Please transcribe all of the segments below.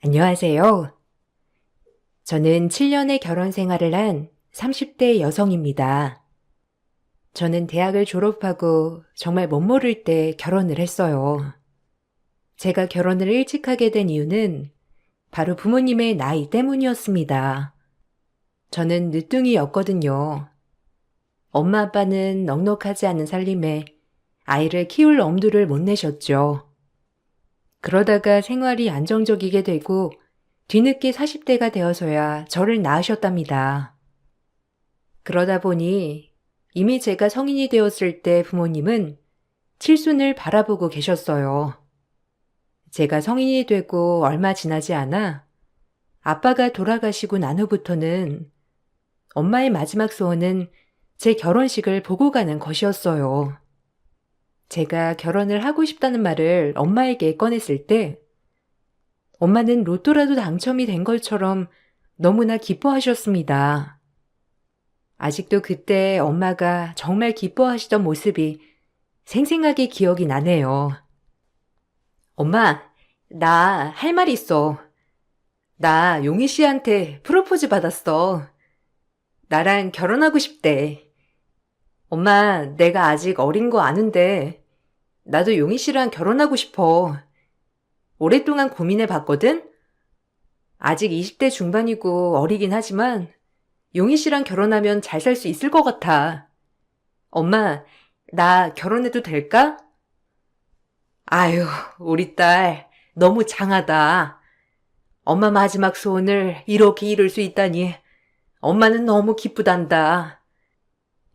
안녕하세요. 저는 7년의 결혼 생활을 한 30대 여성입니다. 저는 대학을 졸업하고 정말 멋모를 때 결혼을 했어요. 제가 결혼을 일찍 하게 된 이유는 바로 부모님의 나이 때문이었습니다. 저는 늦둥이였거든요. 엄마 아빠는 넉넉하지 않은 살림에 아이를 키울 엄두를 못 내셨죠. 그러다가 생활이 안정적이게 되고 뒤늦게 40대가 되어서야 저를 낳으셨답니다. 그러다 보니 이미 제가 성인이 되었을 때 부모님은 칠순을 바라보고 계셨어요. 제가 성인이 되고 얼마 지나지 않아 아빠가 돌아가시고 난 후부터는 엄마의 마지막 소원은 제 결혼식을 보고 가는 것이었어요. 제가 결혼을 하고 싶다는 말을 엄마에게 꺼냈을 때 엄마는 로또라도 당첨이 된 것처럼 너무나 기뻐하셨습니다. 아직도 그때 엄마가 정말 기뻐하시던 모습이 생생하게 기억이 나네요. 엄마, 나 할 말 있어. 나 용희 씨한테 프로포즈 받았어. 나랑 결혼하고 싶대. 엄마, 내가 아직 어린 거 아는데 나도 용희 씨랑 결혼하고 싶어. 오랫동안 고민해 봤거든? 아직 20대 중반이고 어리긴 하지만 용희 씨랑 결혼하면 잘 살 수 있을 것 같아. 엄마, 나 결혼해도 될까? 아유, 우리 딸 너무 장하다. 엄마 마지막 소원을 이렇게 이룰 수 있다니 엄마는 너무 기쁘단다.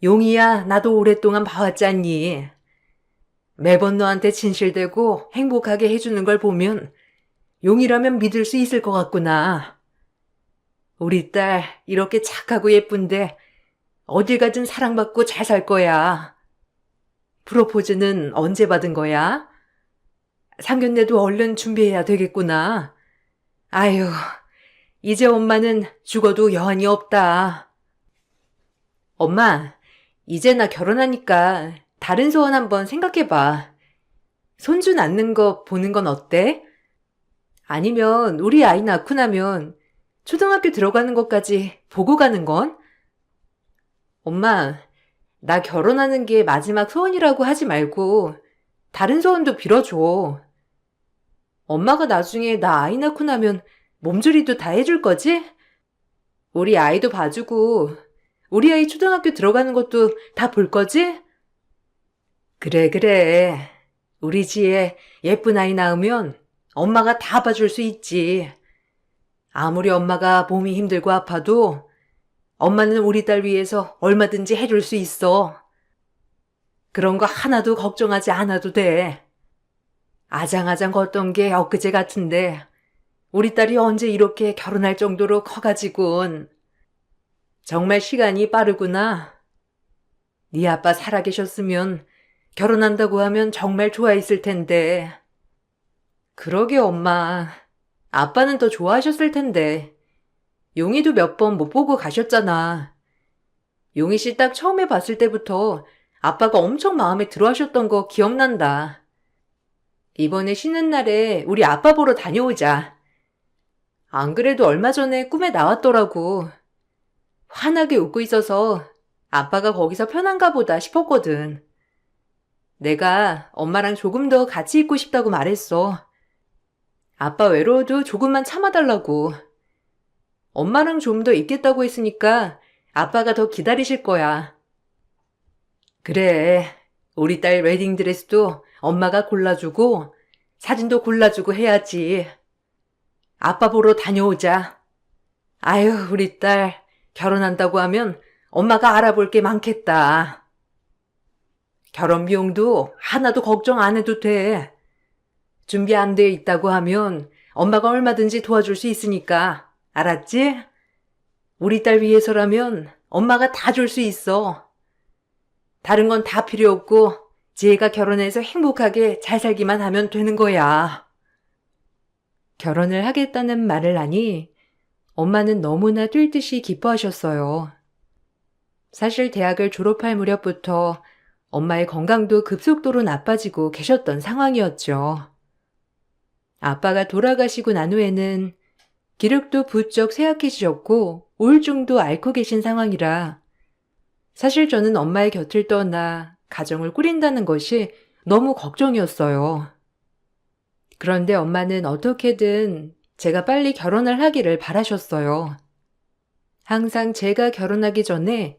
용희야, 나도 오랫동안 봐왔잖니. 매번 너한테 진실되고 행복하게 해주는 걸 보면 용이라면 믿을 수 있을 것 같구나. 우리 딸 이렇게 착하고 예쁜데 어딜 가든 사랑받고 잘 살 거야. 프로포즈는 언제 받은 거야? 상견례도 얼른 준비해야 되겠구나. 아유, 이제 엄마는 죽어도 여한이 없다. 엄마, 이제 나 결혼하니까 다른 소원 한번 생각해봐. 손주 낳는 거 보는 건 어때? 아니면 우리 아이 낳고 나면 초등학교 들어가는 것까지 보고 가는 건? 엄마, 나 결혼하는 게 마지막 소원이라고 하지 말고 다른 소원도 빌어줘. 엄마가 나중에 나 아이 낳고 나면 몸조리도 다 해줄 거지? 우리 아이도 봐주고 우리 아이 초등학교 들어가는 것도 다 볼 거지? 그래, 그래. 우리 지혜 예쁜 아이 낳으면 엄마가 다 봐줄 수 있지. 아무리 엄마가 몸이 힘들고 아파도 엄마는 우리 딸 위해서 얼마든지 해줄 수 있어. 그런 거 하나도 걱정하지 않아도 돼. 아장아장 걷던 게 엊그제 같은데 우리 딸이 언제 이렇게 결혼할 정도로 커가지고는. 정말 시간이 빠르구나. 네 아빠 살아계셨으면 결혼한다고 하면 정말 좋아했을 텐데. 그러게 엄마. 아빠는 더 좋아하셨을 텐데. 용희도 몇 번 못 보고 가셨잖아. 용희 씨 딱 처음에 봤을 때부터 아빠가 엄청 마음에 들어 하셨던 거 기억난다. 이번에 쉬는 날에 우리 아빠 보러 다녀오자. 안 그래도 얼마 전에 꿈에 나왔더라고. 환하게 웃고 있어서 아빠가 거기서 편한가 보다 싶었거든. 내가 엄마랑 조금 더 같이 있고 싶다고 말했어. 아빠 외로워도 조금만 참아달라고. 엄마랑 좀 더 있겠다고 했으니까 아빠가 더 기다리실 거야. 그래, 우리 딸 웨딩드레스도 엄마가 골라주고 사진도 골라주고 해야지. 아빠 보러 다녀오자. 아유, 우리 딸 결혼한다고 하면 엄마가 알아볼 게 많겠다. 결혼 비용도 하나도 걱정 안 해도 돼. 준비 안 돼 있다고 하면 엄마가 얼마든지 도와줄 수 있으니까. 알았지? 우리 딸 위해서라면 엄마가 다 줄 수 있어. 다른 건 다 필요 없고 지혜가 결혼해서 행복하게 잘 살기만 하면 되는 거야. 결혼을 하겠다는 말을 하니 엄마는 너무나 뛸 듯이 기뻐하셨어요. 사실 대학을 졸업할 무렵부터 엄마의 건강도 급속도로 나빠지고 계셨던 상황이었죠. 아빠가 돌아가시고 난 후에는 기력도 부쩍 쇠약해지셨고 우울증도 앓고 계신 상황이라 사실 저는 엄마의 곁을 떠나 가정을 꾸린다는 것이 너무 걱정이었어요. 그런데 엄마는 어떻게든 제가 빨리 결혼을 하기를 바라셨어요. 항상 제가 결혼하기 전에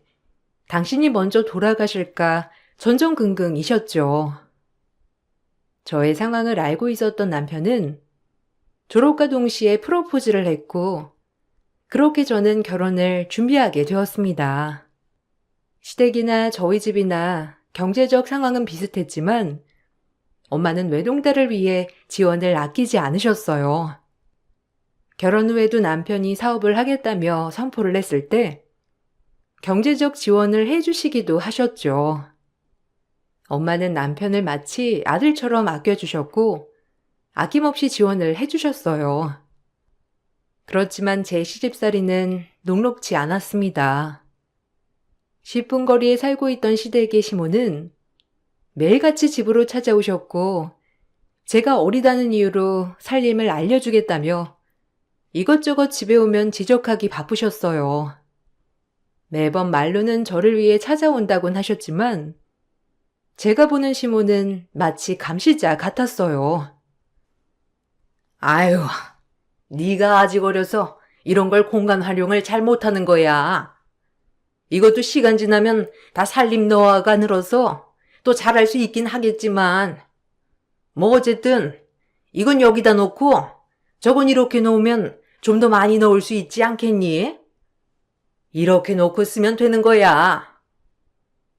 당신이 먼저 돌아가실까 전전긍긍이셨죠. 저의 상황을 알고 있었던 남편은 졸업과 동시에 프로포즈를 했고 그렇게 저는 결혼을 준비하게 되었습니다. 시댁이나 저희 집이나 경제적 상황은 비슷했지만 엄마는 외동딸을 위해 지원을 아끼지 않으셨어요. 결혼 후에도 남편이 사업을 하겠다며 선포를 했을 때 경제적 지원을 해주시기도 하셨죠. 엄마는 남편을 마치 아들처럼 아껴주셨고 아낌없이 지원을 해주셨어요. 그렇지만 제 시집살이는 녹록지 않았습니다. 10분 거리에 살고 있던 시댁의 시모는 매일같이 집으로 찾아오셨고 제가 어리다는 이유로 살림을 알려주겠다며 이것저것 집에 오면 지적하기 바쁘셨어요. 매번 말로는 저를 위해 찾아온다곤 하셨지만 제가 보는 시모는 마치 감시자 같았어요. 아유, 네가 아직 어려서 이런 걸 공간 활용을 잘 못하는 거야. 이것도 시간 지나면 다 살림 노하우가 늘어서 또 잘할 수 있긴 하겠지만 뭐 어쨌든 이건 여기다 놓고 저건 이렇게 놓으면 좀 더 많이 넣을 수 있지 않겠니? 이렇게 놓고 쓰면 되는 거야.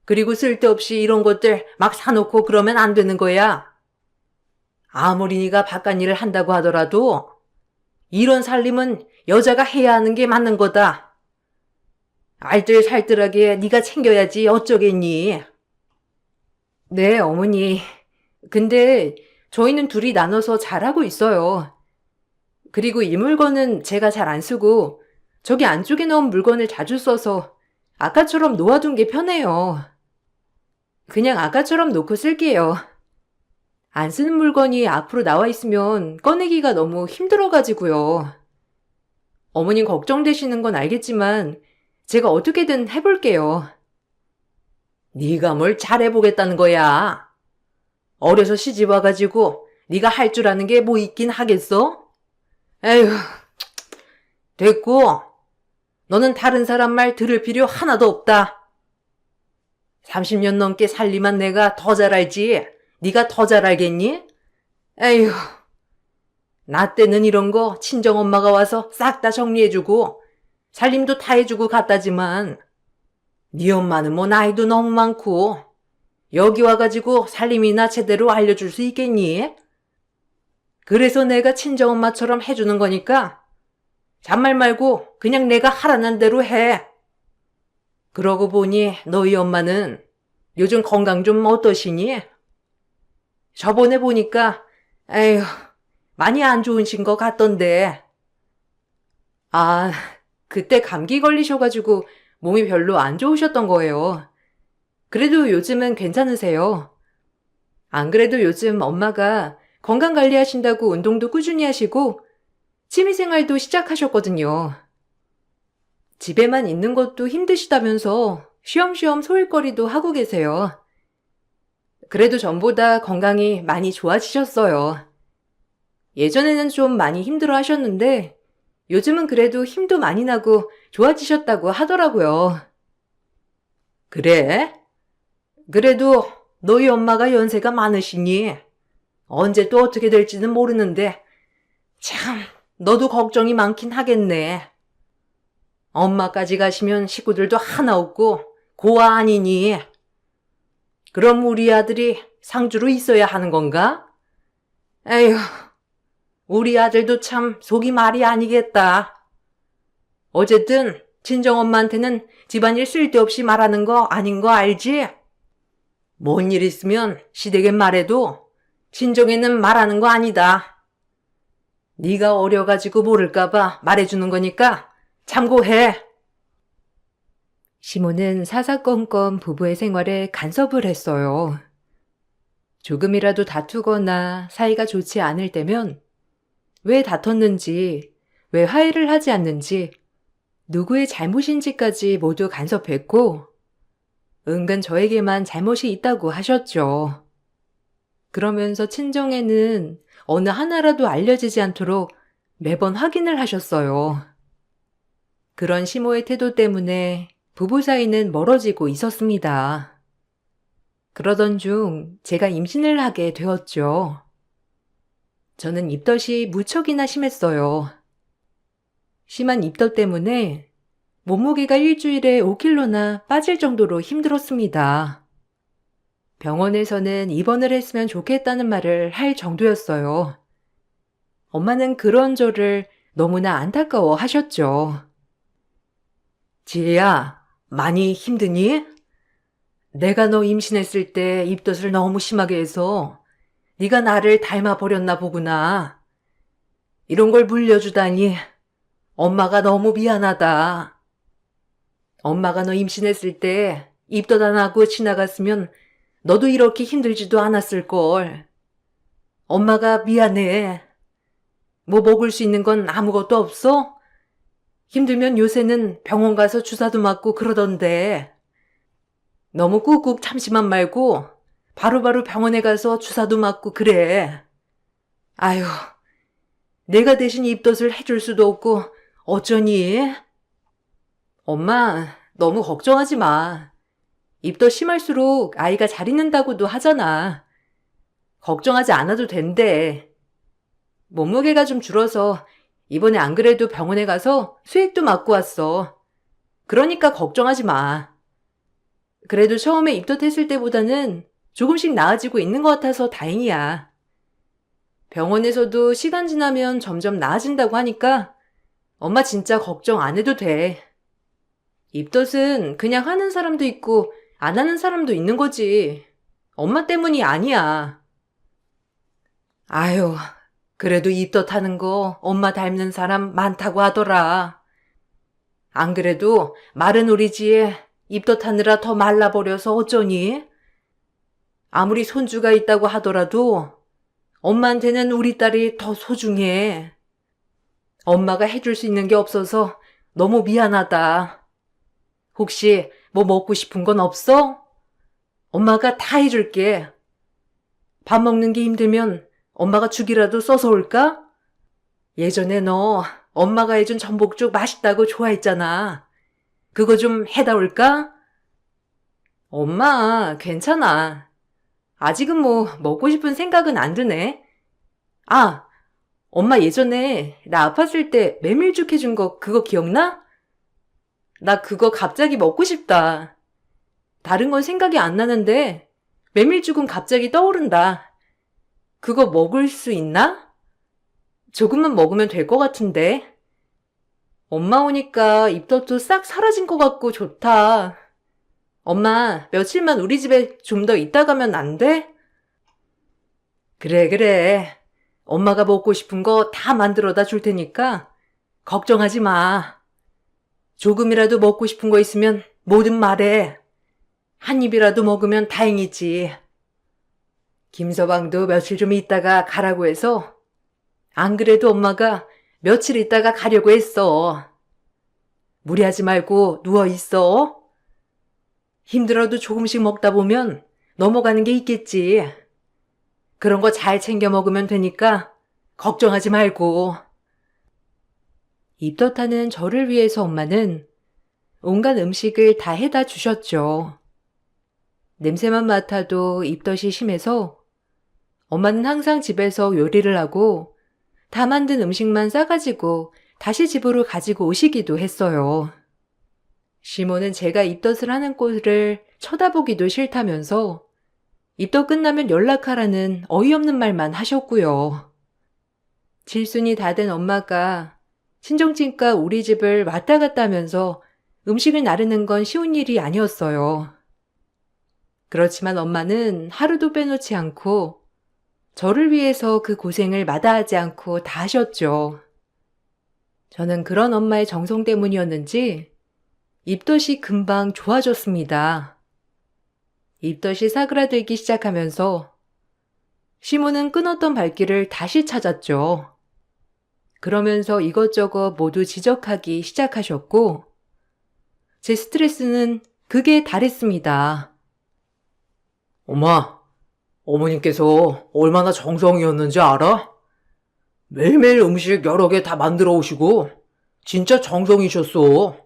그리고 쓸데없이 이런 것들 막 사놓고 그러면 안 되는 거야. 아무리 네가 바깥 일을 한다고 하더라도 이런 살림은 여자가 해야 하는 게 맞는 거다. 알뜰살뜰하게 네가 챙겨야지 어쩌겠니? 네, 어머니. 근데 저희는 둘이 나눠서 잘하고 있어요. 그리고 이 물건은 제가 잘 안 쓰고 저기 안쪽에 넣은 물건을 자주 써서 아까처럼 놓아둔 게 편해요. 그냥 아까처럼 놓고 쓸게요. 안 쓰는 물건이 앞으로 나와 있으면 꺼내기가 너무 힘들어가지고요. 어머님 걱정되시는 건 알겠지만 제가 어떻게든 해볼게요. 네가 뭘 잘해보겠다는 거야? 어려서 시집 와가지고 네가 할 줄 아는 게 뭐 있긴 하겠어? 에휴, 됐고 너는 다른 사람 말 들을 필요 하나도 없다. 30년 넘게 살림한 내가 더 잘 알지 네가 더 잘 알겠니? 에휴, 나 때는 이런 거 친정엄마가 와서 싹 다 정리해주고 살림도 다 해주고 갔다지만 네 엄마는 뭐 나이도 너무 많고 여기 와가지고 살림이나 제대로 알려줄 수 있겠니? 그래서 내가 친정엄마처럼 해주는 거니까 잔말 말고 그냥 내가 하라는 대로 해. 그러고 보니 너희 엄마는 요즘 건강 좀 어떠시니? 저번에 보니까 에휴 많이 안 좋으신 것 같던데. 아, 그때 감기 걸리셔가지고 몸이 별로 안 좋으셨던 거예요. 그래도 요즘은 괜찮으세요. 안 그래도 요즘 엄마가 건강관리 하신다고 운동도 꾸준히 하시고 취미생활도 시작하셨거든요. 집에만 있는 것도 힘드시다면서 쉬엄쉬엄 소일거리도 하고 계세요. 그래도 전보다 건강이 많이 좋아지셨어요. 예전에는 좀 많이 힘들어 하셨는데 요즘은 그래도 힘도 많이 나고 좋아지셨다고 하더라고요. 그래? 그래도 너희 엄마가 연세가 많으시니 언제 또 어떻게 될지는 모르는데 참 너도 걱정이 많긴 하겠네. 엄마까지 가시면 식구들도 하나 없고 고아 아니니. 그럼 우리 아들이 상주로 있어야 하는 건가? 에휴, 우리 아들도 참 속이 말이 아니겠다. 어쨌든 친정엄마한테는 집안일 쓸데없이 말하는 거 아닌 거 알지? 뭔 일 있으면 시댁에 말해도 친정에는 말하는 거 아니다. 네가 어려가지고 모를까봐 말해주는 거니까 참고해. 시모는 사사건건 부부의 생활에 간섭을 했어요. 조금이라도 다투거나 사이가 좋지 않을 때면 왜 다퉜는지, 왜 화해를 하지 않는지, 누구의 잘못인지까지 모두 간섭했고, 은근 저에게만 잘못이 있다고 하셨죠. 그러면서 친정에는 어느 하나라도 알려지지 않도록 매번 확인을 하셨어요. 그런 시모의 태도 때문에 부부 사이는 멀어지고 있었습니다. 그러던 중 제가 임신을 하게 되었죠. 저는 입덧이 무척이나 심했어요. 심한 입덧 때문에 몸무게가 일주일에 5kg나 빠질 정도로 힘들었습니다. 병원에서는 입원을 했으면 좋겠다는 말을 할 정도였어요. 엄마는 그런 저를 너무나 안타까워 하셨죠. 지혜야, 많이 힘드니? 내가 너 임신했을 때 입덧을 너무 심하게 해서 네가 나를 닮아버렸나 보구나. 이런 걸 물려주다니 엄마가 너무 미안하다. 엄마가 너 임신했을 때 입덧 안 하고 지나갔으면 너도 이렇게 힘들지도 않았을걸. 엄마가 미안해. 뭐 먹을 수 있는 건 아무것도 없어? 힘들면 요새는 병원 가서 주사도 맞고 그러던데. 너무 꾹꾹 참지만 말고 바로바로 병원에 가서 주사도 맞고 그래. 아휴, 내가 대신 입덧을 해줄 수도 없고 어쩌니? 엄마, 너무 걱정하지 마. 입덧 심할수록 아이가 잘 있는다고도 하잖아. 걱정하지 않아도 된대. 몸무게가 좀 줄어서 이번에 안 그래도 병원에 가서 수액도 맞고 왔어. 그러니까 걱정하지 마. 그래도 처음에 입덧했을 때보다는 조금씩 나아지고 있는 것 같아서 다행이야. 병원에서도 시간 지나면 점점 나아진다고 하니까 엄마 진짜 걱정 안 해도 돼. 입덧은 그냥 하는 사람도 있고 안 하는 사람도 있는 거지. 엄마 때문이 아니야. 아유, 그래도 입덧하는 거 엄마 닮는 사람 많다고 하더라. 안 그래도 마른 우리 지에 입덧하느라 더 말라버려서 어쩌니? 아무리 손주가 있다고 하더라도 엄마한테는 우리 딸이 더 소중해. 엄마가 해줄 수 있는 게 없어서 너무 미안하다. 혹시 뭐 먹고 싶은 건 없어? 엄마가 다 해줄게. 밥 먹는 게 힘들면 엄마가 죽이라도 써서 올까? 예전에 너 엄마가 해준 전복죽 맛있다고 좋아했잖아. 그거 좀 해다 올까? 엄마, 괜찮아. 아직은 뭐 먹고 싶은 생각은 안 드네. 아, 엄마 예전에 나 아팠을 때 메밀죽 해준 거 그거 기억나? 나 그거 갑자기 먹고 싶다. 다른 건 생각이 안 나는데 메밀죽은 갑자기 떠오른다. 그거 먹을 수 있나? 조금만 먹으면 될 것 같은데. 엄마 오니까 입덧도 싹 사라진 것 같고 좋다. 엄마, 며칠만 우리 집에 좀 더 있다 가면 안 돼? 그래, 그래. 엄마가 먹고 싶은 거 다 만들어다 줄 테니까 걱정하지 마. 조금이라도 먹고 싶은 거 있으면 뭐든 말해. 한 입이라도 먹으면 다행이지. 김서방도 며칠 좀 있다가 가라고 해서 안 그래도 엄마가 며칠 있다가 가려고 했어. 무리하지 말고 누워 있어. 힘들어도 조금씩 먹다 보면 넘어가는 게 있겠지. 그런 거 잘 챙겨 먹으면 되니까 걱정하지 말고. 입덧하는 저를 위해서 엄마는 온갖 음식을 다 해다 주셨죠. 냄새만 맡아도 입덧이 심해서 엄마는 항상 집에서 요리를 하고 다 만든 음식만 싸가지고 다시 집으로 가지고 오시기도 했어요. 시모는 제가 입덧을 하는 꼴을 쳐다보기도 싫다면서 입덧 끝나면 연락하라는 어이없는 말만 하셨고요. 질순이 다 된 엄마가 친정집과 우리 집을 왔다 갔다 하면서 음식을 나르는 건 쉬운 일이 아니었어요. 그렇지만 엄마는 하루도 빼놓지 않고 저를 위해서 그 고생을 마다하지 않고 다 하셨죠. 저는 그런 엄마의 정성 때문이었는지 입덧이 금방 좋아졌습니다. 입덧이 사그라들기 시작하면서 시모는 끊었던 발길을 다시 찾았죠. 그러면서 이것저것 모두 지적하기 시작하셨고, 제 스트레스는 극에 달했습니다. 엄마, 어머님께서 얼마나 정성이었는지 알아? 매일매일 음식 여러 개 다 만들어 오시고 진짜 정성이셨어.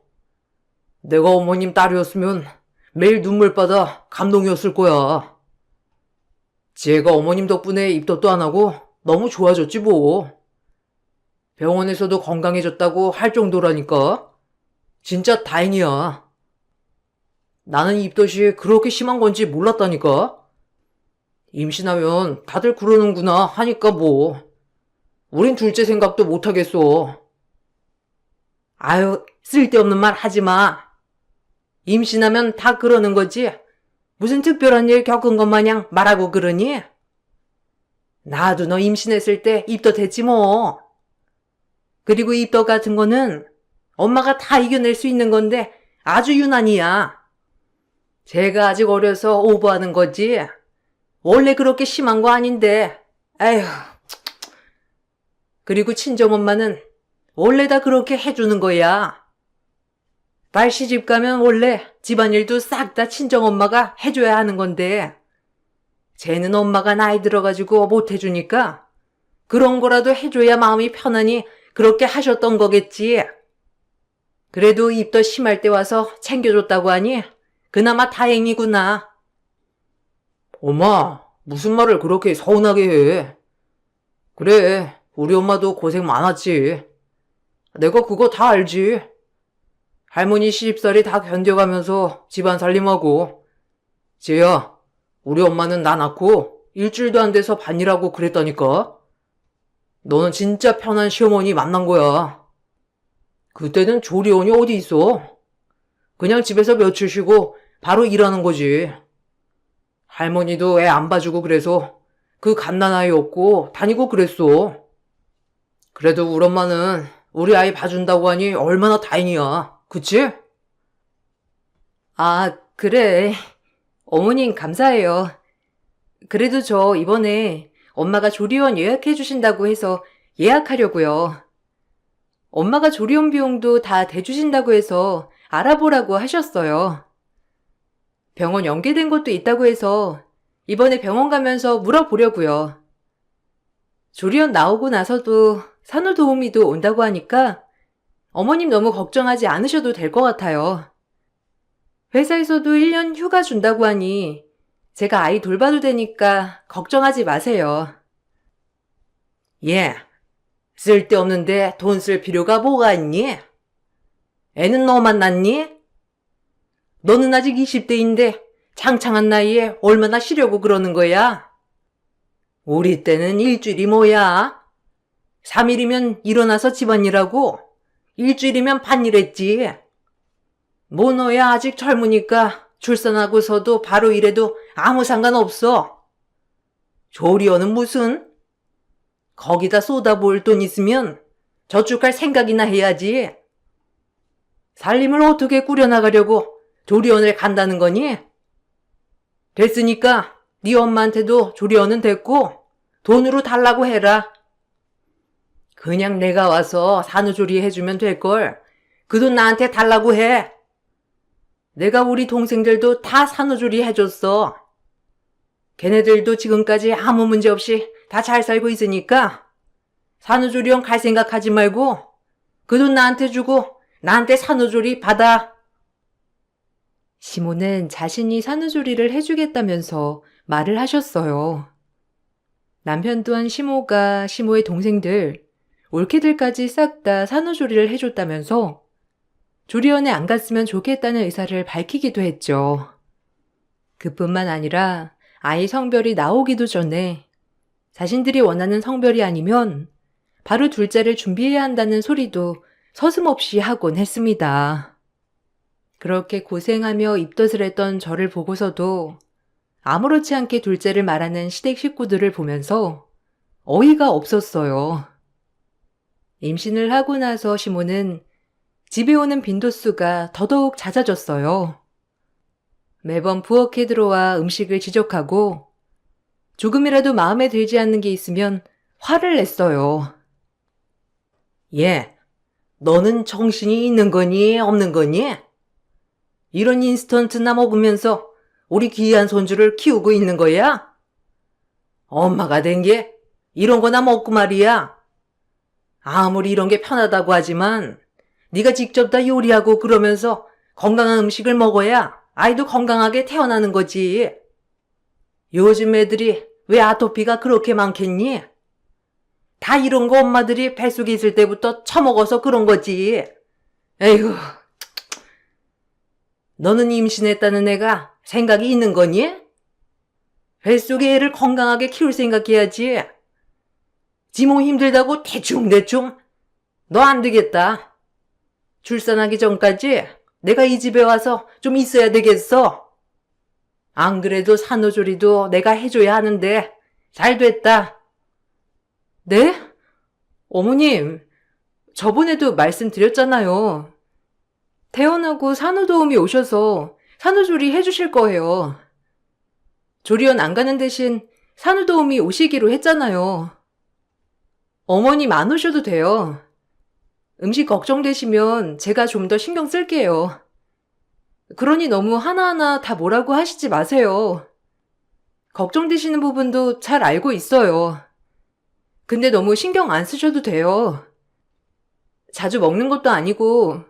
내가 어머님 딸이었으면 매일 눈물바다 감동이었을 거야. 지혜가 어머님 덕분에 입덧도 안 하고 너무 좋아졌지 뭐. 병원에서도 건강해졌다고 할 정도라니까. 진짜 다행이야. 나는 입덧이 그렇게 심한 건지 몰랐다니까. 임신하면 다들 그러는구나 하니까 뭐. 우린 둘째 생각도 못하겠어. 아유, 쓸데없는 말 하지 마. 임신하면 다 그러는 거지. 무슨 특별한 일 겪은 것 마냥 말하고 그러니? 나도 너 임신했을 때 입덧했지 뭐. 그리고 입덧 같은 거는 엄마가 다 이겨낼 수 있는 건데 아주 유난이야. 제가 아직 어려서 오버하는 거지. 원래 그렇게 심한 거 아닌데. 에휴. 그리고 친정엄마는 원래 다 그렇게 해주는 거야. 딸 시집 가면 원래 집안일도 싹 다 친정엄마가 해줘야 하는 건데 쟤는 엄마가 나이 들어가지고 못 해주니까 그런 거라도 해줘야 마음이 편하니 그렇게 하셨던 거겠지. 그래도 입덧 심할 때 와서 챙겨줬다고 하니 그나마 다행이구나. 엄마, 무슨 말을 그렇게 서운하게 해. 그래, 우리 엄마도 고생 많았지. 내가 그거 다 알지. 할머니 시집살이 다 견뎌가면서 집안 살림하고. 지혜야, 우리 엄마는 나 낳고 일주일도 안 돼서 반일하고 그랬다니까. 너는 진짜 편한 시어머니 만난 거야. 그때는 조리원이 어디 있어? 그냥 집에서 며칠 쉬고 바로 일하는 거지. 할머니도 애 안 봐주고 그래서 그 갓난아이 없고 다니고 그랬어. 그래도 우리 엄마는 우리 아이 봐준다고 하니 얼마나 다행이야. 그치? 아, 그래. 어머님 감사해요. 그래도 저 이번에 엄마가 조리원 예약해 주신다고 해서 예약하려고요. 엄마가 조리원 비용도 다 대주신다고 해서 알아보라고 하셨어요. 병원 연계된 곳도 있다고 해서 이번에 병원 가면서 물어보려고요. 조리원 나오고 나서도 산후도우미도 온다고 하니까 어머님 너무 걱정하지 않으셔도 될 것 같아요. 회사에서도 1년 휴가 준다고 하니 제가 아이 돌봐도 되니까 걱정하지 마세요. 예, 쓸데없는데 돈 쓸 필요가 뭐가 있니? 애는 너만 낳니? 너는 아직 20대인데 창창한 나이에 얼마나 쉬려고 그러는 거야? 우리 때는 일주일이 뭐야? 3일이면 일어나서 집안일하고 일주일이면 반일했지. 뭐 너야 아직 젊으니까 출산하고서도 바로 일해도 아무 상관없어. 조리원은 무슨? 거기다 쏟아부을 돈 있으면 저축할 생각이나 해야지. 살림을 어떻게 꾸려나가려고 조리원을 간다는 거니? 됐으니까 네 엄마한테도 조리원은 됐고 돈으로 달라고 해라. 그냥 내가 와서 산후조리 해주면 될걸. 그 돈 나한테 달라고 해. 내가 우리 동생들도 다 산후조리 해줬어. 걔네들도 지금까지 아무 문제 없이 다 잘 살고 있으니까 산후조리원 갈 생각하지 말고 그 돈 나한테 주고 나한테 산후조리 받아. 시모는 자신이 산후조리를 해주겠다면서 말을 하셨어요. 남편 또한 시모가 시모의 동생들, 올케들까지 싹 다 산후조리를 해줬다면서 조리원에 안 갔으면 좋겠다는 의사를 밝히기도 했죠. 그뿐만 아니라 아이 성별이 나오기도 전에 자신들이 원하는 성별이 아니면 바로 둘째를 준비해야 한다는 소리도 서슴없이 하곤 했습니다. 그렇게 고생하며 입덧을 했던 저를 보고서도 아무렇지 않게 둘째를 말하는 시댁 식구들을 보면서 어이가 없었어요. 임신을 하고 나서 시모는 집에 오는 빈도수가 더더욱 잦아졌어요. 매번 부엌에 들어와 음식을 지적하고 조금이라도 마음에 들지 않는 게 있으면 화를 냈어요. 얘, 너는 정신이 있는 거니, 없는 거니? 이런 인스턴트나 먹으면서 우리 귀한 손주를 키우고 있는 거야? 엄마가 된 게 이런 거나 먹고 말이야. 아무리 이런 게 편하다고 하지만 네가 직접 다 요리하고 그러면서 건강한 음식을 먹어야 아이도 건강하게 태어나는 거지. 요즘 애들이 왜 아토피가 그렇게 많겠니? 다 이런 거 엄마들이 뱃속에 있을 때부터 처먹어서 그런 거지. 에이구, 너는 임신했다는 애가 생각이 있는 거니? 뱃속에 애를 건강하게 키울 생각해야지. 지몸 힘들다고 대충대충. 너 안 되겠다. 출산하기 전까지 내가 이 집에 와서 좀 있어야 되겠어. 안 그래도 산후조리도 내가 해줘야 하는데 잘 됐다. 네? 어머님, 저번에도 말씀드렸잖아요. 태어나고 산후도우미 오셔서 산후조리 해주실 거예요. 조리원 안 가는 대신 산후도우미 오시기로 했잖아요. 어머님 안 오셔도 돼요. 음식 걱정되시면 제가 좀 더 신경 쓸게요. 그러니 너무 하나하나 다 뭐라고 하시지 마세요. 걱정되시는 부분도 잘 알고 있어요. 근데 너무 신경 안 쓰셔도 돼요. 자주 먹는 것도 아니고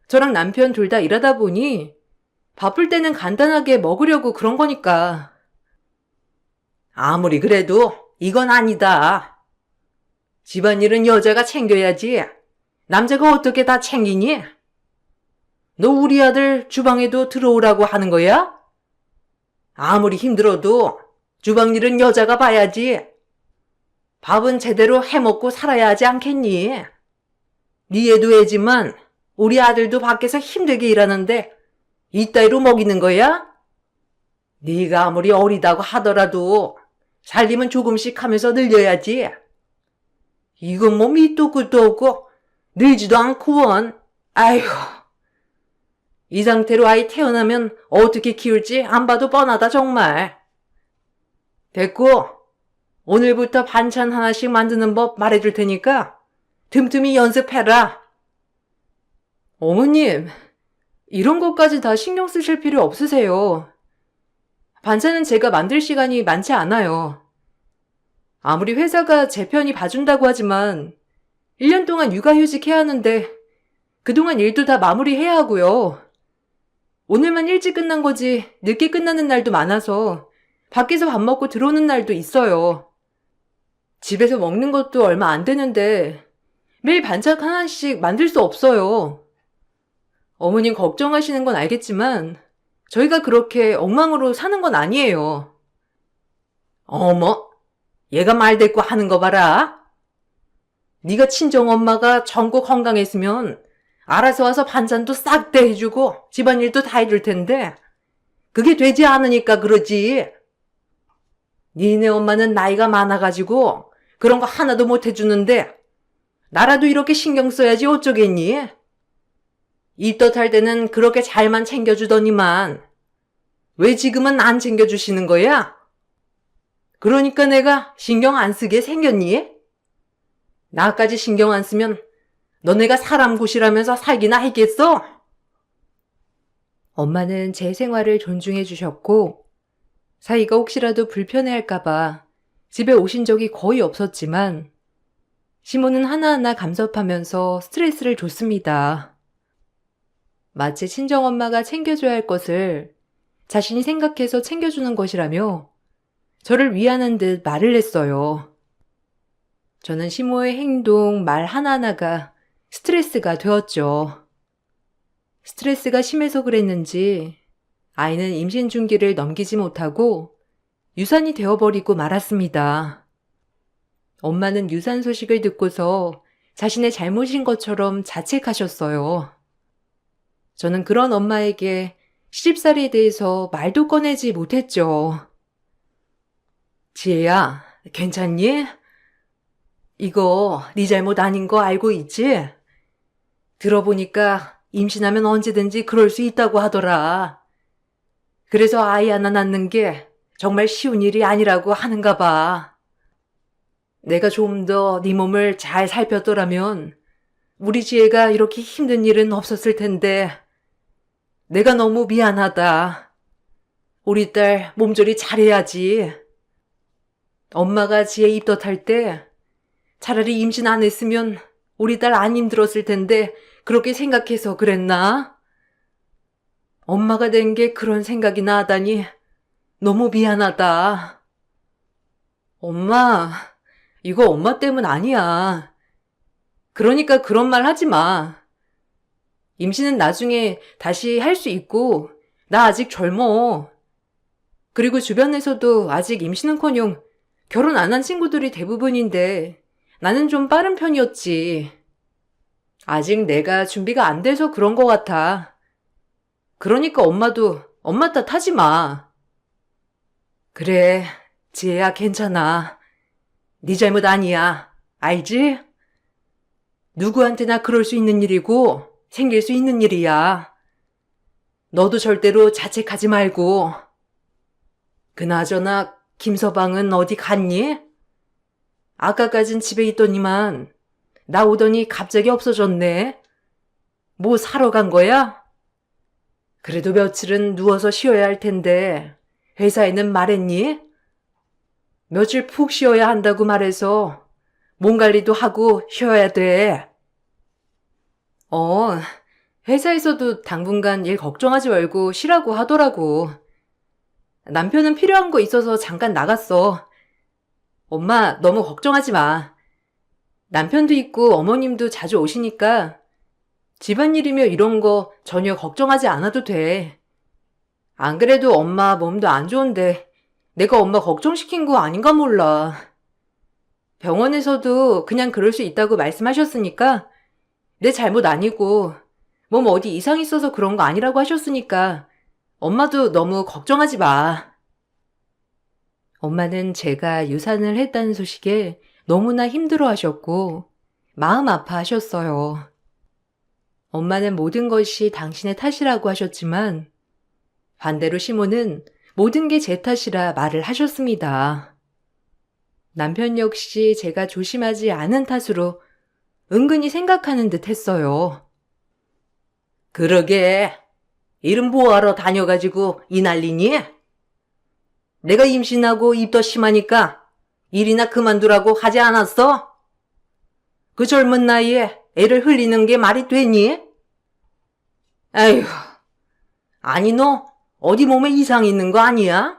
저랑 남편 둘 다 일하다 보니 바쁠 때는 간단하게 먹으려고 그런 거니까. 아무리 그래도 이건 아니다. 집안일은 여자가 챙겨야지. 남자가 어떻게 다 챙기니? 너 우리 아들 주방에도 들어오라고 하는 거야? 아무리 힘들어도 주방일은 여자가 봐야지. 밥은 제대로 해먹고 살아야 하지 않겠니? 네 애도 애지만 우리 아들도 밖에서 힘들게 일하는데 이따위로 먹이는 거야? 네가 아무리 어리다고 하더라도 살림은 조금씩 하면서 늘려야지. 이건 뭐 밑도 끝도 없고 늘지도 않고 원. 아이고. 이 상태로 아이 태어나면 어떻게 키울지 안 봐도 뻔하다 정말. 됐고, 오늘부터 반찬 하나씩 만드는 법 말해줄 테니까 틈틈이 연습해라. 어머님, 이런 것까지 다 신경 쓰실 필요 없으세요. 반찬은 제가 만들 시간이 많지 않아요. 아무리 회사가 제 편이 봐준다고 하지만 1년 동안 육아휴직 해야 하는데 그동안 일도 다 마무리해야 하고요. 오늘만 일찍 끝난 거지 늦게 끝나는 날도 많아서 밖에서 밥 먹고 들어오는 날도 있어요. 집에서 먹는 것도 얼마 안 되는데 매일 반찬 하나씩 만들 수 없어요. 어머님 걱정하시는 건 알겠지만 저희가 그렇게 엉망으로 사는 건 아니에요. 어머, 얘가 말대꾸 하는 거 봐라. 네가 친정엄마가 전국 건강했으면 알아서 와서 반찬도 싹 다 해주고 집안일도 다 해줄 텐데 그게 되지 않으니까 그러지. 니네 엄마는 나이가 많아가지고 그런 거 하나도 못 해주는데 나라도 이렇게 신경 써야지 어쩌겠니? 입덧할 때는 그렇게 잘만 챙겨주더니만 왜 지금은 안 챙겨주시는 거야? 그러니까 내가 신경 안 쓰게 생겼니? 나까지 신경 안 쓰면 너네가 사람 구실하면서 살기나 했겠어? 엄마는 제 생활을 존중해 주셨고 사이가 혹시라도 불편해할까봐 집에 오신 적이 거의 없었지만 시모는 하나하나 감섭하면서 스트레스를 줬습니다. 마치 친정엄마가 챙겨줘야 할 것을 자신이 생각해서 챙겨주는 것이라며 저를 위하는 듯 말을 했어요. 저는 시모의 행동, 말 하나하나가 스트레스가 되었죠. 스트레스가 심해서 그랬는지 아이는 임신 중기를 넘기지 못하고 유산이 되어버리고 말았습니다. 엄마는 유산 소식을 듣고서 자신의 잘못인 것처럼 자책하셨어요. 저는 그런 엄마에게 시집살이에 대해서 말도 꺼내지 못했죠. 지혜야, 괜찮니? 이거 네 잘못 아닌 거 알고 있지? 들어보니까 임신하면 언제든지 그럴 수 있다고 하더라. 그래서 아이 하나 낳는 게 정말 쉬운 일이 아니라고 하는가 봐. 내가 좀 더 네 몸을 잘 살폈더라면 우리 지혜가 이렇게 힘든 일은 없었을 텐데 내가 너무 미안하다. 우리 딸 몸조리 잘해야지. 엄마가 지혜 입덧할 때 차라리 임신 안 했으면 우리 딸 안 힘들었을 텐데 그렇게 생각해서 그랬나? 엄마가 된 게 그런 생각이 나다니 너무 미안하다. 엄마, 이거 엄마 때문 아니야. 그러니까 그런 말 하지 마. 임신은 나중에 다시 할 수 있고 나 아직 젊어. 그리고 주변에서도 아직 임신은커녕 결혼 안 한 친구들이 대부분인데 나는 좀 빠른 편이었지. 아직 내가 준비가 안 돼서 그런 것 같아. 그러니까 엄마도 엄마 탓하지 마. 그래, 지혜야 괜찮아. 네 잘못 아니야. 알지? 누구한테나 그럴 수 있는 일이고 생길 수 있는 일이야. 너도 절대로 자책하지 말고. 그나저나 김서방은 어디 갔니? 아까까진 집에 있더니만 나 오더니 갑자기 없어졌네. 뭐 사러 간 거야? 그래도 며칠은 누워서 쉬어야 할 텐데 회사에는 말했니? 며칠 푹 쉬어야 한다고 말해서 몸 관리도 하고 쉬어야 돼. 회사에서도 당분간 일 걱정하지 말고 쉬라고 하더라고. 남편은 필요한 거 있어서 잠깐 나갔어. 엄마 너무 걱정하지 마. 남편도 있고 어머님도 자주 오시니까 집안일이며 이런 거 전혀 걱정하지 않아도 돼. 안 그래도 엄마 몸도 안 좋은데 내가 엄마 걱정시킨 거 아닌가 몰라. 병원에서도 그냥 그럴 수 있다고 말씀하셨으니까 내 잘못 아니고 몸 어디 이상 있어서 그런 거 아니라고 하셨으니까 엄마도 너무 걱정하지 마. 엄마는 제가 유산을 했다는 소식에 너무나 힘들어 하셨고 마음 아파하셨어요. 엄마는 모든 것이 당신의 탓이라고 하셨지만 반대로 시모는 모든 게 제 탓이라 말을 하셨습니다. 남편 역시 제가 조심하지 않은 탓으로 은근히 생각하는 듯 했어요. 그러게, 일은 뭐하러 다녀가지고 이 난리니? 내가 임신하고 입덧 심하니까 일이나 그만두라고 하지 않았어? 그 젊은 나이에 애를 흘리는 게 말이 되니? 아휴, 아니 너 어디 몸에 이상 있는 거 아니야?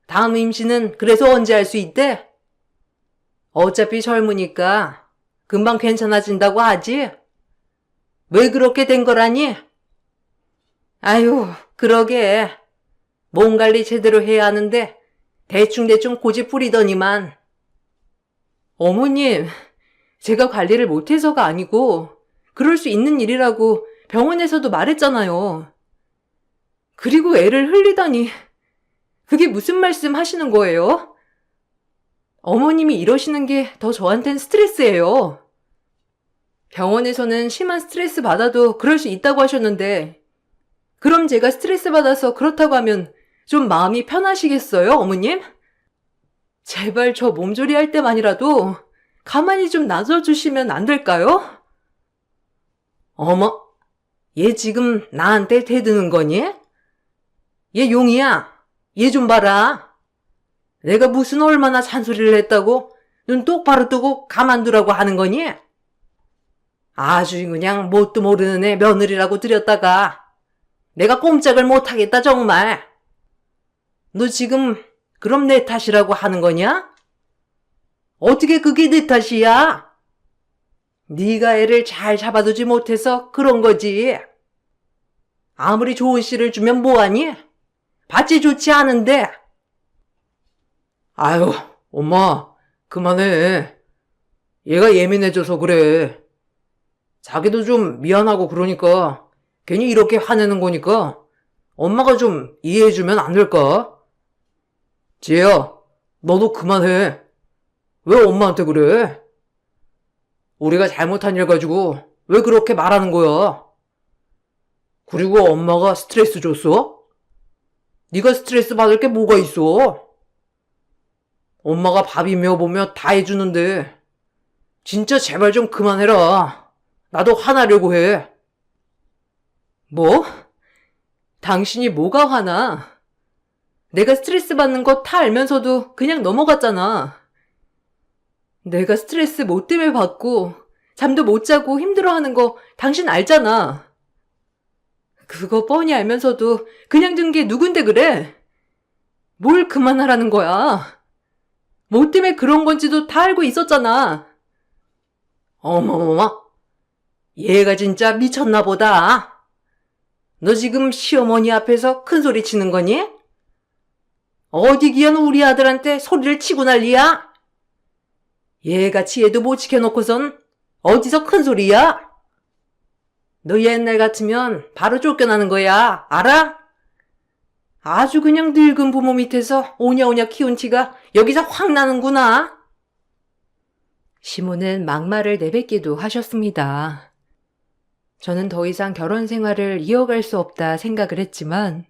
다음 임신은 그래서 언제 할 수 있대? 어차피 젊으니까 금방 괜찮아진다고 하지? 왜 그렇게 된 거라니? 아휴, 그러게. 몸 관리 제대로 해야 하는데 대충대충 고집 부리더니만. 어머님, 제가 관리를 못해서가 아니고 그럴 수 있는 일이라고 병원에서도 말했잖아요. 그리고 애를 흘리다니 그게 무슨 말씀 하시는 거예요? 어머님이 이러시는 게 더 저한텐 스트레스예요. 병원에서는 심한 스트레스 받아도 그럴 수 있다고 하셨는데 그럼 제가 스트레스 받아서 그렇다고 하면 좀 마음이 편하시겠어요, 어머님? 제발 저 몸조리 할 때만이라도 가만히 좀 놔둬주시면 안 될까요? 어머, 얘 지금 나한테 대드는 거니? 얘 용이야. 얘 좀 봐라. 내가 무슨 얼마나 잔소리를 했다고 눈 똑바로 뜨고 가만두라고 하는 거니? 아주 그냥 뭣도 모르는 애 며느리라고 들였다가 내가 꼼짝을 못하겠다 정말. 너 지금 그럼 내 탓이라고 하는 거냐? 어떻게 그게 내 탓이야? 네가 애를 잘 잡아두지 못해서 그런 거지. 아무리 좋은 씨를 주면 뭐하니? 받지 좋지 않은데. 아유, 엄마, 그만해. 얘가 예민해져서 그래. 자기도 좀 미안하고 그러니까 괜히 이렇게 화내는 거니까 엄마가 좀 이해해주면 안 될까? 지혜야, 너도 그만해. 왜 엄마한테 그래? 우리가 잘못한 일 가지고 왜 그렇게 말하는 거야? 그리고 엄마가 스트레스 줬어? 네가 스트레스 받을 게 뭐가 있어? 엄마가 밥이며 뭐며 다 해주는데 진짜 제발 좀 그만해라. 나도 화나려고 해. 뭐? 당신이 뭐가 화나? 내가 스트레스 받는 거 다 알면서도 그냥 넘어갔잖아. 내가 스트레스 뭐 때문에 받고 잠도 못 자고 힘들어하는 거 당신 알잖아. 그거 뻔히 알면서도 그냥 든 게 누군데 그래? 뭘 그만하라는 거야? 뭐 때문에 그런 건지도 다 알고 있었잖아. 어머머머, 얘가 진짜 미쳤나 보다. 너 지금 시어머니 앞에서 큰 소리 치는 거니? 어디 기어는 우리 아들한테 소리를 치고 난리야? 얘같이 얘도 못 지켜놓고선 어디서 큰 소리야? 너 옛날 같으면 바로 쫓겨나는 거야, 알아? 아주 그냥 늙은 부모 밑에서 오냐오냐 키운 티가 여기서 확 나는구나. 시모는 막말을 내뱉기도 하셨습니다. 저는 더 이상 결혼 생활을 이어갈 수 없다 생각을 했지만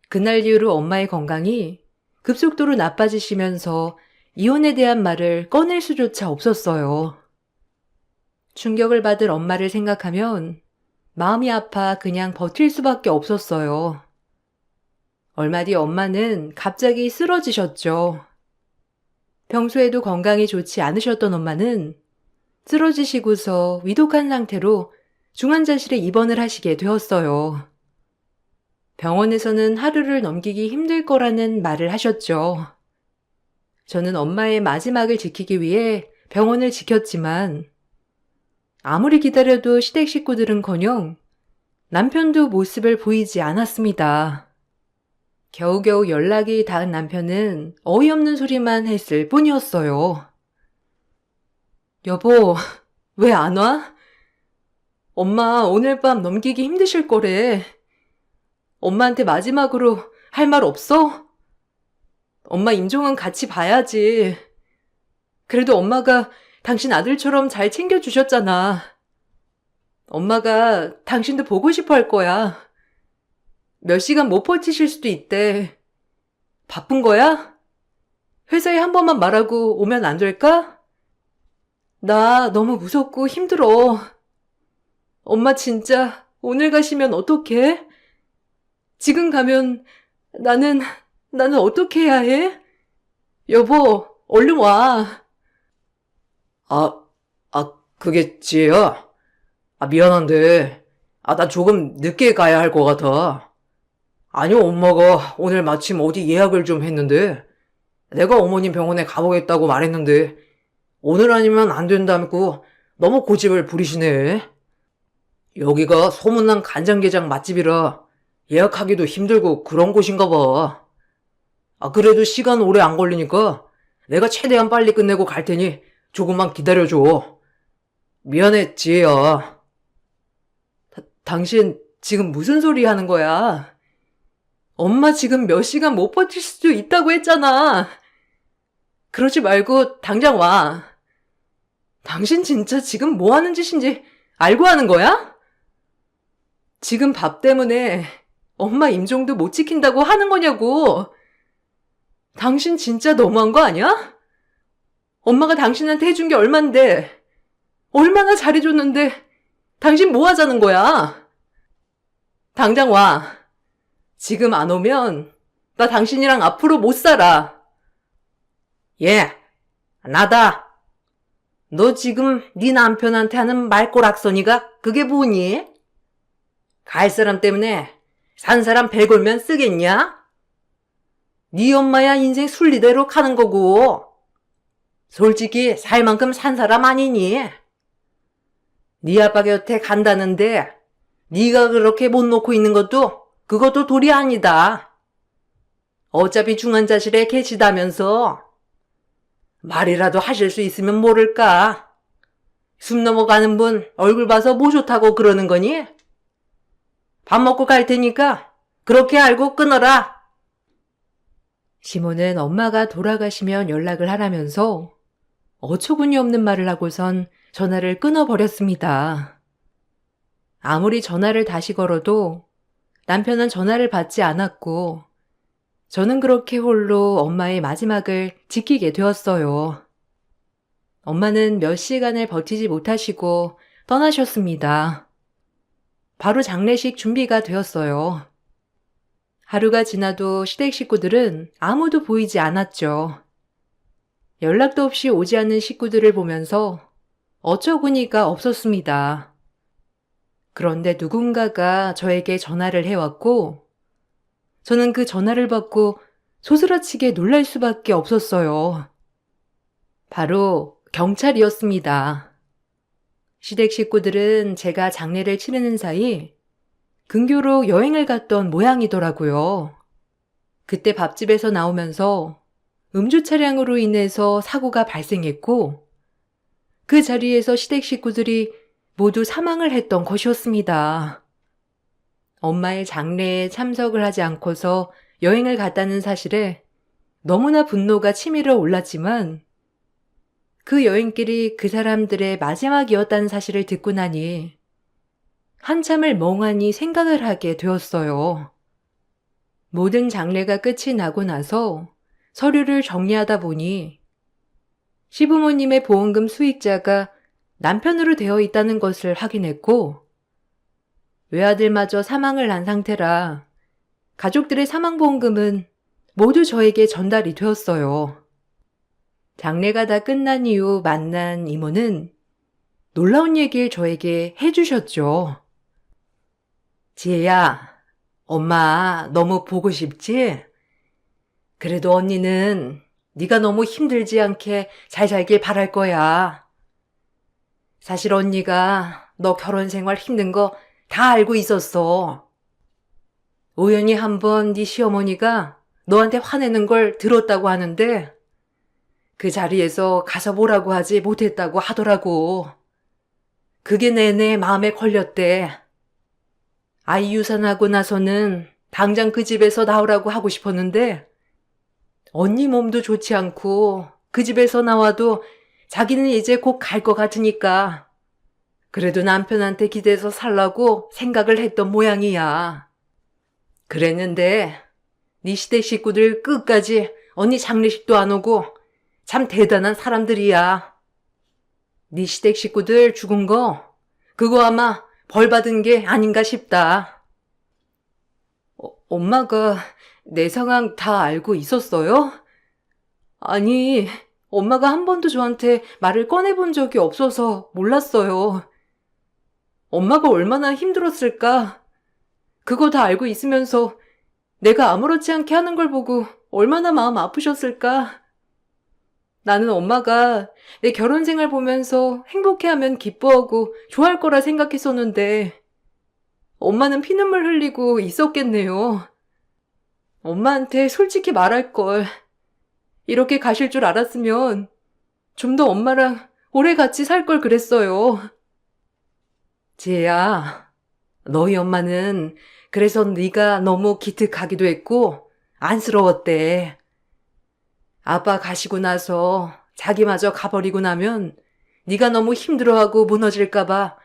그날 이후로 엄마의 건강이 급속도로 나빠지시면서 이혼에 대한 말을 꺼낼 수조차 없었어요. 충격을 받을 엄마를 생각하면 마음이 아파 그냥 버틸 수밖에 없었어요. 얼마 뒤 엄마는 갑자기 쓰러지셨죠. 평소에도 건강이 좋지 않으셨던 엄마는 쓰러지시고서 위독한 상태로 중환자실에 입원을 하시게 되었어요. 병원에서는 하루를 넘기기 힘들 거라는 말을 하셨죠. 저는 엄마의 마지막을 지키기 위해 병원을 지켰지만 아무리 기다려도 시댁 식구들은커녕 남편도 모습을 보이지 않았습니다. 겨우겨우 연락이 닿은 남편은 어이없는 소리만 했을 뿐이었어요. 여보, 왜 안 와? 엄마 오늘 밤 넘기기 힘드실 거래. 엄마한테 마지막으로 할 말 없어? 엄마 임종은 같이 봐야지. 그래도 엄마가 당신 아들처럼 잘 챙겨주셨잖아. 엄마가 당신도 보고 싶어 할 거야. 몇 시간 못 버티실 수도 있대. 바쁜 거야? 회사에 한 번만 말하고 오면 안 될까? 나 너무 무섭고 힘들어. 엄마 진짜 오늘 가시면 어떡해? 지금 가면 나는 어떻게 해야 해? 여보, 얼른 와. 그게 지혜야. 미안한데, 나 조금 늦게 가야 할 것 같아. 아니, 엄마가 오늘 마침 어디 예약을 좀 했는데, 내가 어머님 병원에 가보겠다고 말했는데, 오늘 아니면 안 된다고 너무 고집을 부리시네. 여기가 소문난 간장게장 맛집이라 예약하기도 힘들고 그런 곳인가 봐. 그래도 시간 오래 안 걸리니까 내가 최대한 빨리 끝내고 갈 테니 조금만 기다려줘. 미안해, 지혜야. 당신 지금 무슨 소리 하는 거야? 엄마 지금 몇 시간 못 버틸 수도 있다고 했잖아. 그러지 말고 당장 와. 당신 진짜 지금 뭐 하는 짓인지 알고 하는 거야? 지금 밥 때문에 엄마 임종도 못 지킨다고 하는 거냐고. 당신 진짜 너무한 거 아니야? 엄마가 당신한테 해준 게 얼만데, 얼마나 잘해줬는데 당신 뭐 하자는 거야? 당장 와. 지금 안 오면 나 당신이랑 앞으로 못 살아. 예, 나다. 너 지금 네 남편한테 하는 말꼬락서니가 그게 뭐니? 갈 사람 때문에 산 사람 배 걸면 쓰겠냐? 네 엄마야 인생 순리대로 가는 거고. 솔직히 살 만큼 산 사람 아니니? 네 아빠 곁에 간다는데 네가 그렇게 못 놓고 있는 것도 그것도 도리 아니다. 어차피 중환자실에 계시다면서 말이라도 하실 수 있으면 모를까? 숨 넘어가는 분 얼굴 봐서 뭐 좋다고 그러는 거니? 밥 먹고 갈 테니까 그렇게 알고 끊어라. 시모는 엄마가 돌아가시면 연락을 하라면서 어처구니 없는 말을 하고선 전화를 끊어버렸습니다. 아무리 전화를 다시 걸어도 남편은 전화를 받지 않았고 저는 그렇게 홀로 엄마의 마지막을 지키게 되었어요. 엄마는 몇 시간을 버티지 못하시고 떠나셨습니다. 바로 장례식 준비가 되었어요. 하루가 지나도 시댁 식구들은 아무도 보이지 않았죠. 연락도 없이 오지 않는 식구들을 보면서 어처구니가 없었습니다. 그런데 누군가가 저에게 전화를 해왔고, 저는 그 전화를 받고 소스라치게 놀랄 수밖에 없었어요. 바로 경찰이었습니다. 시댁 식구들은 제가 장례를 치르는 사이 근교로 여행을 갔던 모양이더라고요. 그때 밥집에서 나오면서 음주 차량으로 인해서 사고가 발생했고, 그 자리에서 시댁 식구들이 모두 사망을 했던 것이었습니다. 엄마의 장례에 참석을 하지 않고서 여행을 갔다는 사실에 너무나 분노가 치밀어 올랐지만, 그 여행길이 그 사람들의 마지막이었다는 사실을 듣고 나니 한참을 멍하니 생각을 하게 되었어요. 모든 장례가 끝이 나고 나서 서류를 정리하다 보니 시부모님의 보험금 수익자가 남편으로 되어 있다는 것을 확인했고, 외아들마저 사망을 한 상태라 가족들의 사망보험금은 모두 저에게 전달이 되었어요. 장례가 다 끝난 이후 만난 이모는 놀라운 얘기를 저에게 해주셨죠. 지혜야, 엄마 너무 보고 싶지? 그래도 언니는 네가 너무 힘들지 않게 잘 살길 바랄 거야. 사실 언니가 너 결혼 생활 힘든 거 다 알고 있었어. 우연히 한번 네 시어머니가 너한테 화내는 걸 들었다고 하는데 그 자리에서 가서 뭐라고 하지 못했다고 하더라고. 그게 내내 마음에 걸렸대. 아이 유산하고 나서는 당장 그 집에서 나오라고 하고 싶었는데 언니 몸도 좋지 않고 그 집에서 나와도 자기는 이제 곧 갈 것 같으니까 그래도 남편한테 기대서 살라고 생각을 했던 모양이야. 그랬는데 네 시댁 식구들 끝까지 언니 장례식도 안 오고 참 대단한 사람들이야. 네 시댁 식구들 죽은 거 그거 아마 벌 받은 게 아닌가 싶다. 엄마가 내 상황 다 알고 있었어요? 아니, 엄마가 한 번도 저한테 말을 꺼내본 적이 없어서 몰랐어요. 엄마가 얼마나 힘들었을까? 그거 다 알고 있으면서 내가 아무렇지 않게 하는 걸 보고 얼마나 마음 아프셨을까? 나는 엄마가 내 결혼 생활 보면서 행복해하면 기뻐하고 좋아할 거라 생각했었는데 엄마는 피눈물 흘리고 있었겠네요. 엄마한테 솔직히 말할 걸. 이렇게 가실 줄 알았으면 좀 더 엄마랑 오래 같이 살 걸 그랬어요. 지혜야, 너희 엄마는 그래서 네가 너무 기특하기도 했고 안쓰러웠대. 아빠 가시고 나서 자기마저 가버리고 나면 네가 너무 힘들어하고 무너질까 봐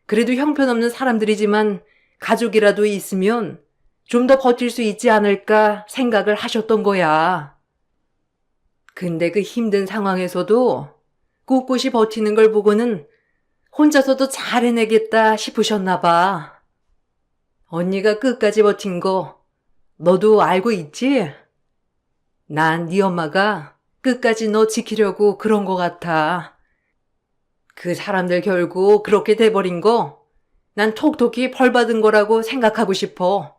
그래도 형편없는 사람들이지만 가족이라도 있으면 좀 더 버틸 수 있지 않을까 생각을 하셨던 거야. 근데 그 힘든 상황에서도 꿋꿋이 버티는 걸 보고는 혼자서도 잘 해내겠다 싶으셨나 봐. 언니가 끝까지 버틴 거 너도 알고 있지? 난 네 엄마가 끝까지 너 지키려고 그런 거 같아. 그 사람들 결국 그렇게 돼버린 거 난 톡톡히 벌 받은 거라고 생각하고 싶어.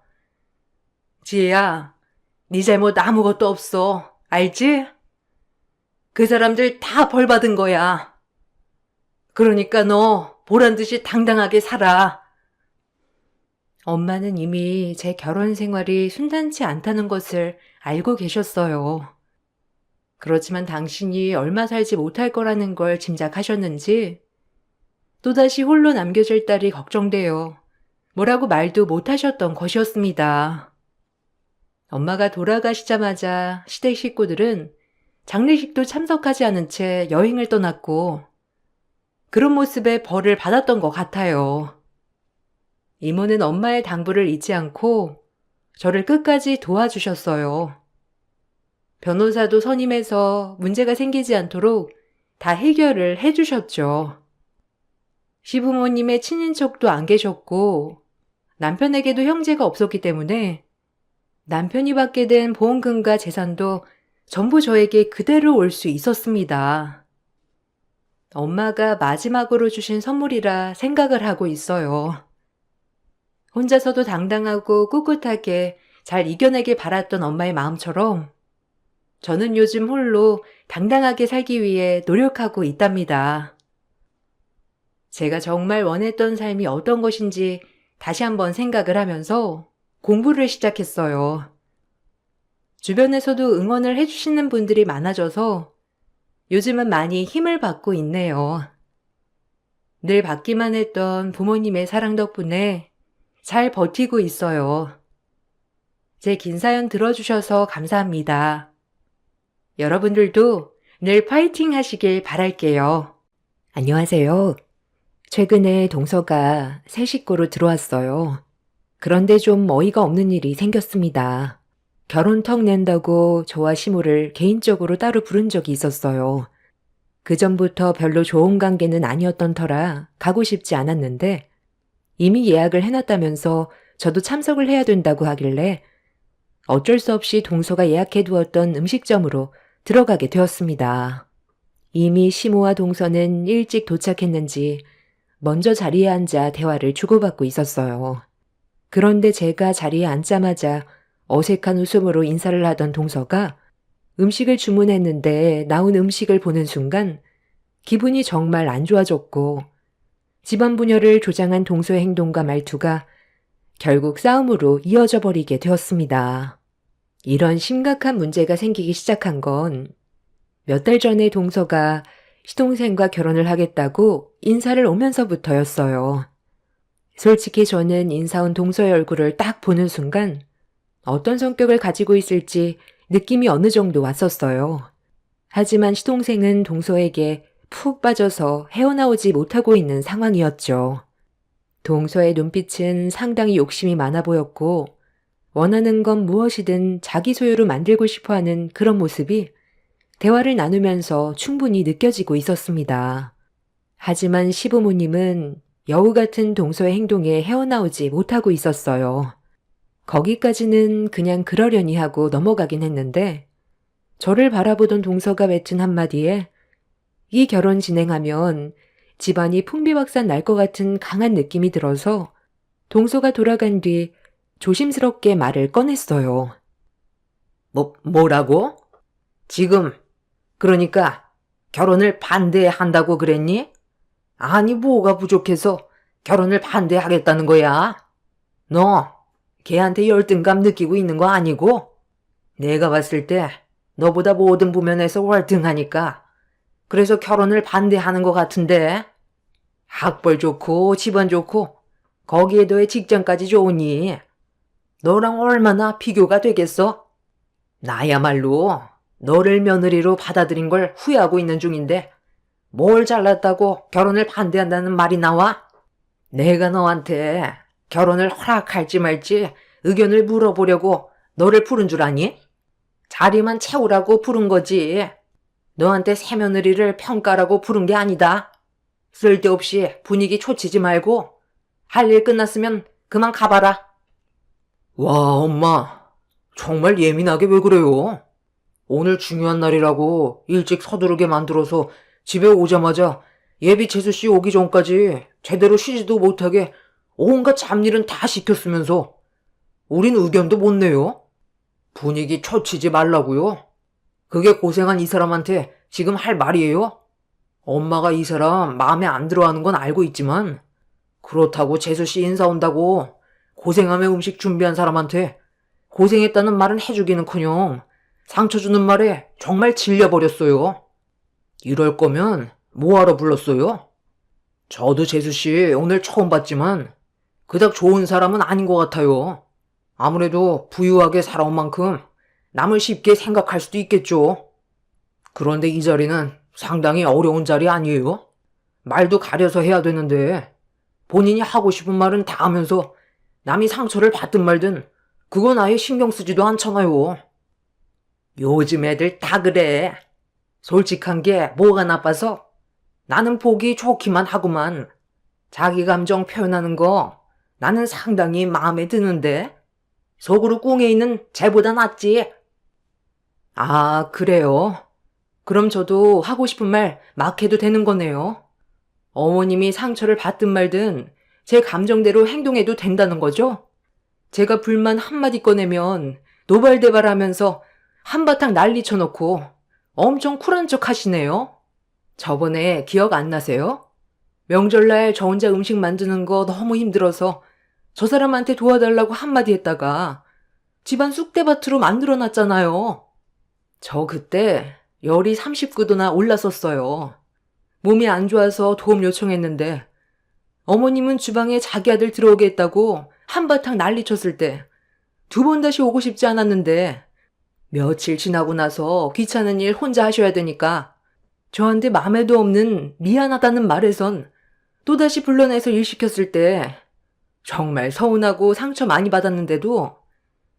지혜야, 네 잘못 아무것도 없어. 알지? 그 사람들 다 벌 받은 거야. 그러니까 너 보란 듯이 당당하게 살아. 엄마는 이미 제 결혼 생활이 순탄치 않다는 것을 알고 계셨어요. 그렇지만 당신이 얼마 살지 못할 거라는 걸 짐작하셨는지 또다시 홀로 남겨질 딸이 걱정되어 뭐라고 말도 못하셨던 것이었습니다. 엄마가 돌아가시자마자 시댁 식구들은 장례식도 참석하지 않은 채 여행을 떠났고 그런 모습에 벌을 받았던 것 같아요. 이모는 엄마의 당부를 잊지 않고 저를 끝까지 도와주셨어요. 변호사도 선임해서 문제가 생기지 않도록 다 해결을 해주셨죠. 시부모님의 친인척도 안 계셨고 남편에게도 형제가 없었기 때문에 남편이 받게 된 보험금과 재산도 전부 저에게 그대로 올 수 있었습니다. 엄마가 마지막으로 주신 선물이라 생각을 하고 있어요. 혼자서도 당당하고 꿋꿋하게 잘 이겨내길 바랐던 엄마의 마음처럼 저는 요즘 홀로 당당하게 살기 위해 노력하고 있답니다. 제가 정말 원했던 삶이 어떤 것인지 다시 한번 생각을 하면서 공부를 시작했어요. 주변에서도 응원을 해주시는 분들이 많아져서 요즘은 많이 힘을 받고 있네요. 늘 받기만 했던 부모님의 사랑 덕분에 잘 버티고 있어요. 제 긴 사연 들어주셔서 감사합니다. 여러분들도 늘 파이팅 하시길 바랄게요. 안녕하세요. 최근에 동서가 새 식구로 들어왔어요. 그런데 좀 어이가 없는 일이 생겼습니다. 결혼 턱 낸다고 저와 시모를 개인적으로 따로 부른 적이 있었어요. 그전부터 별로 좋은 관계는 아니었던 터라 가고 싶지 않았는데 이미 예약을 해놨다면서 저도 참석을 해야 된다고 하길래 어쩔 수 없이 동서가 예약해두었던 음식점으로 들어가게 되었습니다. 이미 시모와 동서는 일찍 도착했는지 먼저 자리에 앉아 대화를 주고받고 있었어요. 그런데 제가 자리에 앉자마자 어색한 웃음으로 인사를 하던 동서가 음식을 주문했는데 나온 음식을 보는 순간 기분이 정말 안 좋아졌고 집안 분열을 조장한 동서의 행동과 말투가 결국 싸움으로 이어져 버리게 되었습니다. 이런 심각한 문제가 생기기 시작한 건 몇 달 전에 동서가 시동생과 결혼을 하겠다고 인사를 오면서부터였어요. 솔직히 저는 인사 온 동서의 얼굴을 딱 보는 순간 어떤 성격을 가지고 있을지 느낌이 어느 정도 왔었어요. 하지만 시동생은 동서에게 푹 빠져서 헤어나오지 못하고 있는 상황이었죠. 동서의 눈빛은 상당히 욕심이 많아 보였고 원하는 건 무엇이든 자기 소유로 만들고 싶어하는 그런 모습이 대화를 나누면서 충분히 느껴지고 있었습니다. 하지만 시부모님은 여우 같은 동서의 행동에 헤어나오지 못하고 있었어요. 거기까지는 그냥 그러려니 하고 넘어가긴 했는데 저를 바라보던 동서가 뱉은 한마디에 이 결혼 진행하면 집안이 풍비박산 날 것 같은 강한 느낌이 들어서 동서가 돌아간 뒤 조심스럽게 말을 꺼냈어요. 뭐라고? 지금, 그러니까 결혼을 반대한다고 그랬니? 아니, 뭐가 부족해서 결혼을 반대하겠다는 거야? 너, 걔한테 열등감 느끼고 있는 거 아니고? 내가 봤을 때 너보다 모든 부면에서 월등하니까 그래서 결혼을 반대하는 것 같은데 학벌 좋고 집안 좋고 거기에 더해 직장까지 좋으니 너랑 얼마나 비교가 되겠어? 나야말로 너를 며느리로 받아들인 걸 후회하고 있는 중인데 뭘 잘났다고 결혼을 반대한다는 말이 나와? 내가 너한테 결혼을 허락할지 말지 의견을 물어보려고 너를 부른 줄 아니? 자리만 채우라고 부른 거지. 너한테 새며느리를 평가라고 부른 게 아니다. 쓸데없이 분위기 초치지 말고 할 일 끝났으면 그만 가봐라. 와, 엄마. 정말 예민하게 왜 그래요? 오늘 중요한 날이라고 일찍 서두르게 만들어서 집에 오자마자 예비 재수씨 오기 전까지 제대로 쉬지도 못하게 온갖 잡일은 다 시켰으면서 우린 의견도 못 내요? 분위기 초치지 말라고요? 그게 고생한 이 사람한테 지금 할 말이에요? 엄마가 이 사람 마음에 안 들어하는 건 알고 있지만 그렇다고 재수씨 인사 온다고 고생하며 음식 준비한 사람한테 고생했다는 말은 해주기는커녕 상처 주는 말에 정말 질려버렸어요. 이럴 거면 뭐하러 불렀어요? 저도 재수씨 오늘 처음 봤지만 그닥 좋은 사람은 아닌 것 같아요. 아무래도 부유하게 살아온 만큼 남을 쉽게 생각할 수도 있겠죠. 그런데 이 자리는 상당히 어려운 자리 아니에요? 말도 가려서 해야 되는데 본인이 하고 싶은 말은 다 하면서 남이 상처를 받든 말든 그건 아예 신경 쓰지도 않잖아요. 요즘 애들 다 그래. 솔직한 게 뭐가 나빠서 나는 보기 좋기만 하구만. 자기 감정 표현하는 거 나는 상당히 마음에 드는데 속으로 꿍해 있는 쟤보다 낫지. 아, 그래요? 그럼 저도 하고 싶은 말 막 해도 되는 거네요. 어머님이 상처를 받든 말든 제 감정대로 행동해도 된다는 거죠? 제가 불만 한마디 꺼내면 노발대발하면서 한바탕 난리 쳐놓고 엄청 쿨한 척 하시네요. 저번에 기억 안 나세요? 명절날 저 혼자 음식 만드는 거 너무 힘들어서 저 사람한테 도와달라고 한마디 했다가 집안 쑥대밭으로 만들어놨잖아요. 저 그때 열이 39도나 올랐었어요. 몸이 안 좋아서 도움 요청했는데 어머님은 주방에 자기 아들 들어오게 했다고 한바탕 난리쳤을 때 2번 다시 오고 싶지 않았는데 며칠 지나고 나서 귀찮은 일 혼자 하셔야 되니까 저한테 맘에도 없는 미안하다는 말에선 또다시 불러내서 일 시켰을 때 정말 서운하고 상처 많이 받았는데도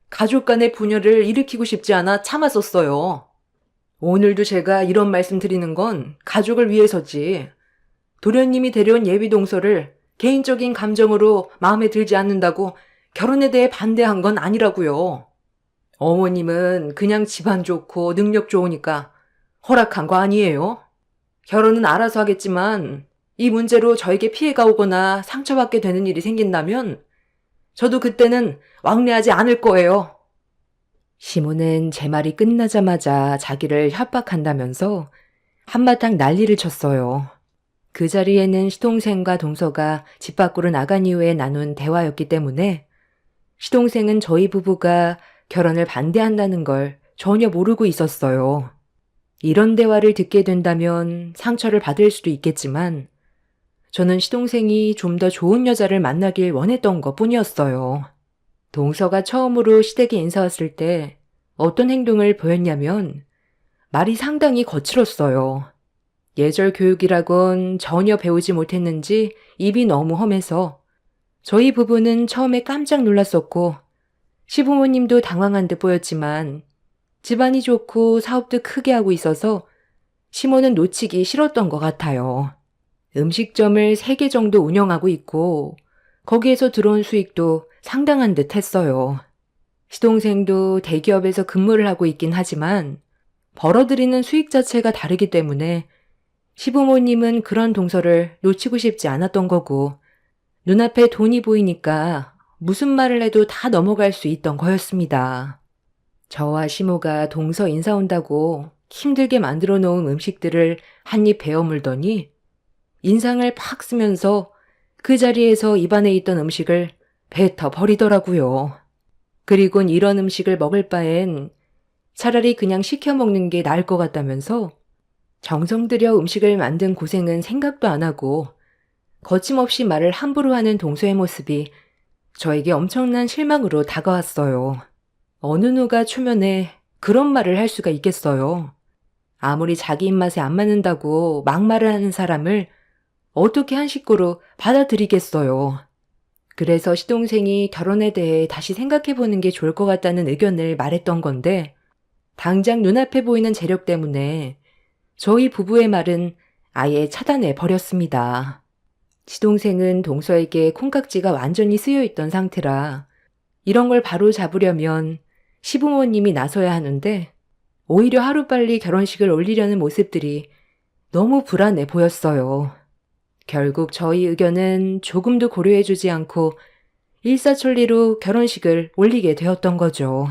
가족 간의 분열을 일으키고 싶지 않아 참았었어요. 오늘도 제가 이런 말씀 드리는 건 가족을 위해서지 도련님이 데려온 예비 동서를 개인적인 감정으로 마음에 들지 않는다고 결혼에 대해 반대한 건 아니라고요. 어머님은 그냥 집안 좋고 능력 좋으니까 허락한 거 아니에요. 결혼은 알아서 하겠지만 이 문제로 저에게 피해가 오거나 상처받게 되는 일이 생긴다면 저도 그때는 왕래하지 않을 거예요. 시모는 제 말이 끝나자마자 자기를 협박한다면서 한바탕 난리를 쳤어요. 그 자리에는 시동생과 동서가 집 밖으로 나간 이후에 나눈 대화였기 때문에 시동생은 저희 부부가 결혼을 반대한다는 걸 전혀 모르고 있었어요. 이런 대화를 듣게 된다면 상처를 받을 수도 있겠지만 저는 시동생이 좀 더 좋은 여자를 만나길 원했던 것 뿐이었어요. 동서가 처음으로 시댁에 인사 왔을 때 어떤 행동을 보였냐면 말이 상당히 거칠었어요. 예절 교육이라곤 전혀 배우지 못했는지 입이 너무 험해서 저희 부부는 처음에 깜짝 놀랐었고 시부모님도 당황한 듯 보였지만 집안이 좋고 사업도 크게 하고 있어서 시모는 놓치기 싫었던 것 같아요. 음식점을 3개 정도 운영하고 있고 거기에서 들어온 수익도 상당한 듯 했어요. 시동생도 대기업에서 근무를 하고 있긴 하지만 벌어들이는 수익 자체가 다르기 때문에 시부모님은 그런 동서를 놓치고 싶지 않았던 거고 눈앞에 돈이 보이니까 무슨 말을 해도 다 넘어갈 수 있던 거였습니다. 저와 시모가 동서 인사 온다고 힘들게 만들어 놓은 음식들을 한 입 베어 물더니 인상을 팍 쓰면서 그 자리에서 입안에 있던 음식을 뱉어 버리더라고요. 그리곤 이런 음식을 먹을 바엔 차라리 그냥 시켜 먹는 게 나을 것 같다면서 정성 들여 음식을 만든 고생은 생각도 안 하고 거침없이 말을 함부로 하는 동서의 모습이 저에게 엄청난 실망으로 다가왔어요. 어느 누가 초면에 그런 말을 할 수가 있겠어요. 아무리 자기 입맛에 안 맞는다고 막말을 하는 사람을 어떻게 한 식구로 받아들이겠어요. 그래서 시동생이 결혼에 대해 다시 생각해보는 게 좋을 것 같다는 의견을 말했던 건데 당장 눈앞에 보이는 재력 때문에 저희 부부의 말은 아예 차단해 버렸습니다. 시동생은 동서에게 콩깍지가 완전히 쓰여있던 상태라 이런 걸 바로 잡으려면 시부모님이 나서야 하는데 오히려 하루빨리 결혼식을 올리려는 모습들이 너무 불안해 보였어요. 결국 저희 의견은 조금도 고려해주지 않고 일사천리로 결혼식을 올리게 되었던 거죠.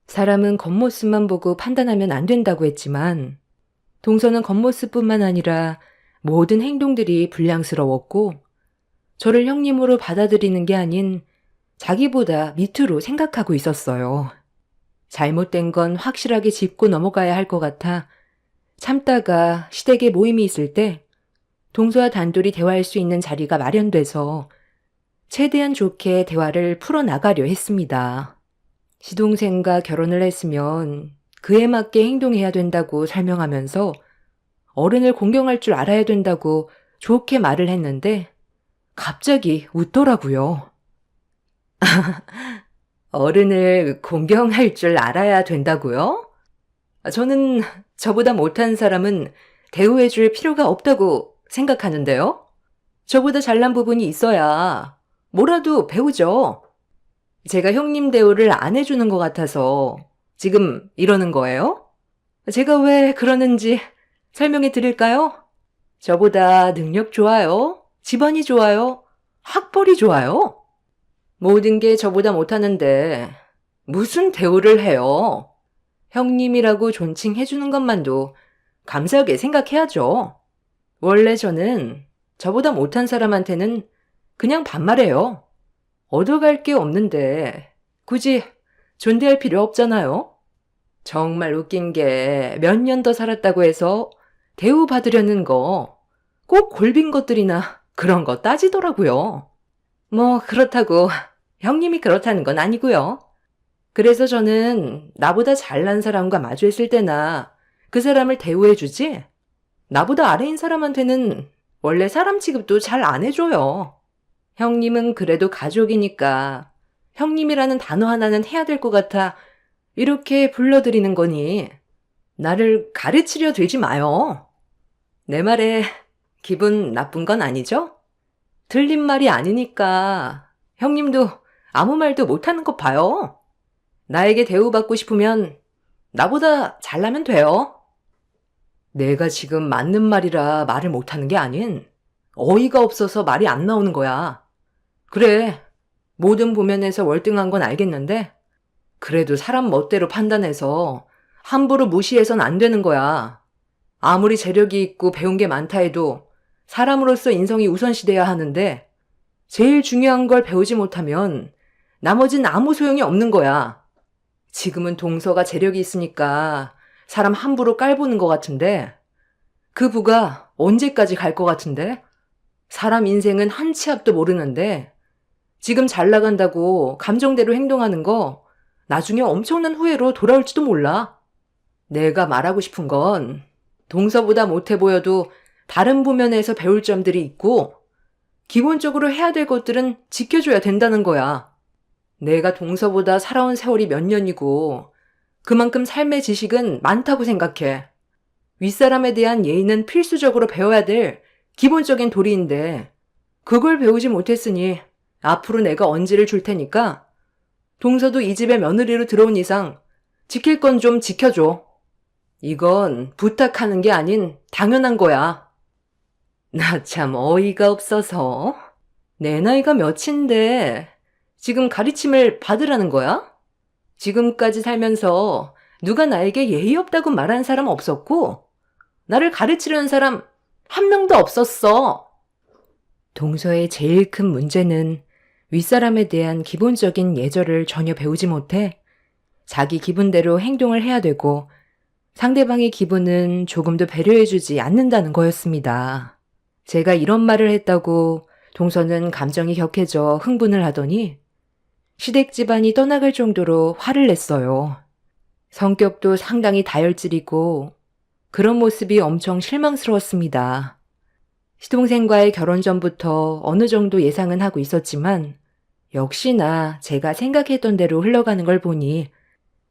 사람은 겉모습만 보고 판단하면 안 된다고 했지만 동서는 겉모습뿐만 아니라 모든 행동들이 불량스러웠고 저를 형님으로 받아들이는 게 아닌 자기보다 밑으로 생각하고 있었어요. 잘못된 건 확실하게 짚고 넘어가야 할 것 같아 참다가 시댁에 모임이 있을 때 동서와 단둘이 대화할 수 있는 자리가 마련돼서 최대한 좋게 대화를 풀어나가려 했습니다. 시동생과 결혼을 했으면 그에 맞게 행동해야 된다고 설명하면서 어른을 공경할 줄 알아야 된다고 좋게 말을 했는데 갑자기 웃더라고요. 어른을 공경할 줄 알아야 된다고요? 저는 저보다 못한 사람은 대우해 줄 필요가 없다고 생각하는데요. 저보다 잘난 부분이 있어야 뭐라도 배우죠. 제가 형님 대우를 안 해주는 것 같아서 지금 이러는 거예요? 제가 왜 그러는지 설명해 드릴까요? 저보다 능력 좋아요, 집안이 좋아요, 학벌이 좋아요. 모든 게 저보다 못하는데 무슨 대우를 해요? 형님이라고 존칭해주는 것만도 감사하게 생각해야죠. 원래 저는 저보다 못한 사람한테는 그냥 반말해요. 얻어갈 게 없는데 굳이 존대할 필요 없잖아요. 정말 웃긴 게 몇 년 더 살았다고 해서 대우받으려는 거 꼭 골빈 것들이나 그런 거 따지더라고요. 뭐 그렇다고 형님이 그렇다는 건 아니고요. 그래서 저는 나보다 잘난 사람과 마주했을 때나 그 사람을 대우해주지 나보다 아래인 사람한테는 원래 사람 취급도 잘 안 해줘요. 형님은 그래도 가족이니까 형님이라는 단어 하나는 해야 될 것 같아 이렇게 불러드리는 거니 나를 가르치려 들지 마요. 내 말에 기분 나쁜 건 아니죠? 틀린 말이 아니니까 형님도 아무 말도 못하는 것 봐요. 나에게 대우받고 싶으면 나보다 잘나면 돼요. 내가 지금 맞는 말이라 말을 못하는 게 아닌 어이가 없어서 말이 안 나오는 거야. 그래, 모든 부면에서 월등한 건 알겠는데 그래도 사람 멋대로 판단해서 함부로 무시해선 안 되는 거야. 아무리 재력이 있고 배운 게 많다 해도 사람으로서 인성이 우선시돼야 하는데 제일 중요한 걸 배우지 못하면 나머진 아무 소용이 없는 거야. 지금은 동서가 재력이 있으니까 사람 함부로 깔보는 것 같은데 그 부가 언제까지 갈 것 같은데? 사람 인생은 한 치 앞도 모르는데 지금 잘 나간다고 감정대로 행동하는 거 나중에 엄청난 후회로 돌아올지도 몰라. 내가 말하고 싶은 건 동서보다 못해 보여도 다른 부면에서 배울 점들이 있고 기본적으로 해야 될 것들은 지켜줘야 된다는 거야. 내가 동서보다 살아온 세월이 몇 년이고 그만큼 삶의 지식은 많다고 생각해. 윗사람에 대한 예의는 필수적으로 배워야 될 기본적인 도리인데 그걸 배우지 못했으니 앞으로 내가 언지를 줄 테니까 동서도 이 집에 며느리로 들어온 이상 지킬 건 좀 지켜줘. 이건 부탁하는 게 아닌 당연한 거야. 나 참 어이가 없어서. 내 나이가 몇인데 지금 가르침을 받으라는 거야? 지금까지 살면서 누가 나에게 예의 없다고 말한 사람 없었고 나를 가르치려는 사람 한 명도 없었어. 동서의 제일 큰 문제는 윗사람에 대한 기본적인 예절을 전혀 배우지 못해 자기 기분대로 행동을 해야 되고 상대방의 기분은 조금도 배려해주지 않는다는 거였습니다. 제가 이런 말을 했다고 동서는 감정이 격해져 흥분을 하더니 시댁 집안이 떠나갈 정도로 화를 냈어요. 성격도 상당히 다혈질이고 그런 모습이 엄청 실망스러웠습니다. 시동생과의 결혼 전부터 어느 정도 예상은 하고 있었지만 역시나 제가 생각했던 대로 흘러가는 걸 보니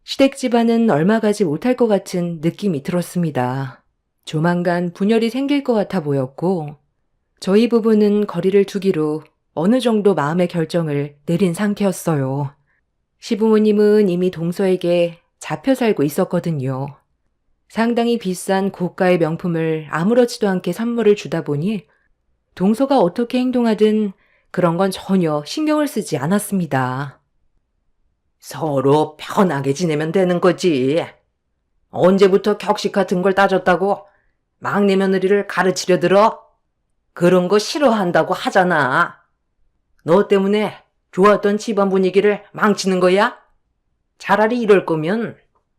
시댁 집안은 얼마 가지 못할 것 같은 느낌이 들었습니다. 조만간 분열이 생길 것 같아 보였고 저희 부부는 거리를 두기로 어느 정도 마음의 결정을 내린 상태였어요. 시부모님은 이미 동서에게 잡혀 살고 있었거든요. 상당히 비싼 고가의 명품을 아무렇지도 않게 선물을 주다 보니 동서가 어떻게 행동하든 그런 건 전혀 신경을 쓰지 않았습니다. 서로 편하게 지내면 되는 거지. 언제부터 격식 같은 걸 따졌다고 막내 며느리를 가르치려 들어? 그런 거 싫어한다고 하잖아. 너 때문에 좋았던 집안 분위기를 망치는 거야? 차라리 이럴 거면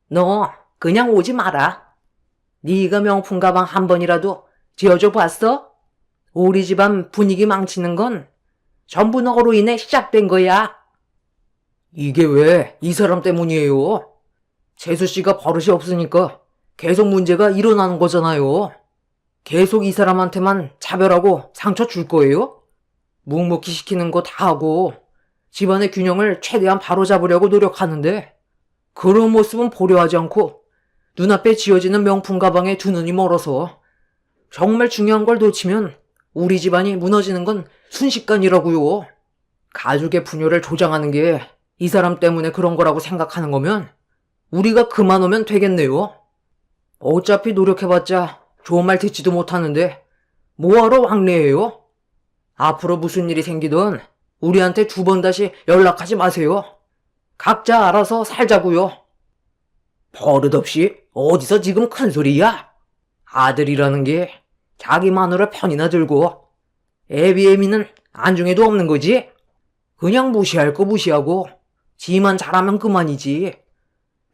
너 그냥 오지 마라. 네가 명품 가방 한 번이라도 지어줘 봤어? 우리 집안 분위기 망치는 건 전부 너로 인해 시작된 거야. 이게 왜 이 사람 때문이에요? 재수 씨가 버릇이 없으니까 계속 문제가 일어나는 거잖아요. 계속 이 사람한테만 차별하고 상처 줄 거예요? 묵묵히 시키는 거 다 하고 집안의 균형을 최대한 바로잡으려고 노력하는데 그런 모습은 보려하지 않고 눈앞에 지어지는 명품 가방에 두 눈이 멀어서 정말 중요한 걸 놓치면 우리 집안이 무너지는 건 순식간이라고요. 가족의 분열을 조장하는 게 이 사람 때문에 그런 거라고 생각하는 거면 우리가 그만 오면 되겠네요. 어차피 노력해봤자 좋은 말 듣지도 못하는데 뭐하러 왕래해요? 앞으로 무슨 일이 생기든 우리한테 2번 다시 연락하지 마세요. 각자 알아서 살자고요. 버릇없이 어디서 지금 큰 소리야? 아들이라는 게 자기 마누라 편이나 들고 애비애미는 안중에도 없는 거지? 그냥 무시할 거 무시하고 지만 잘하면 그만이지.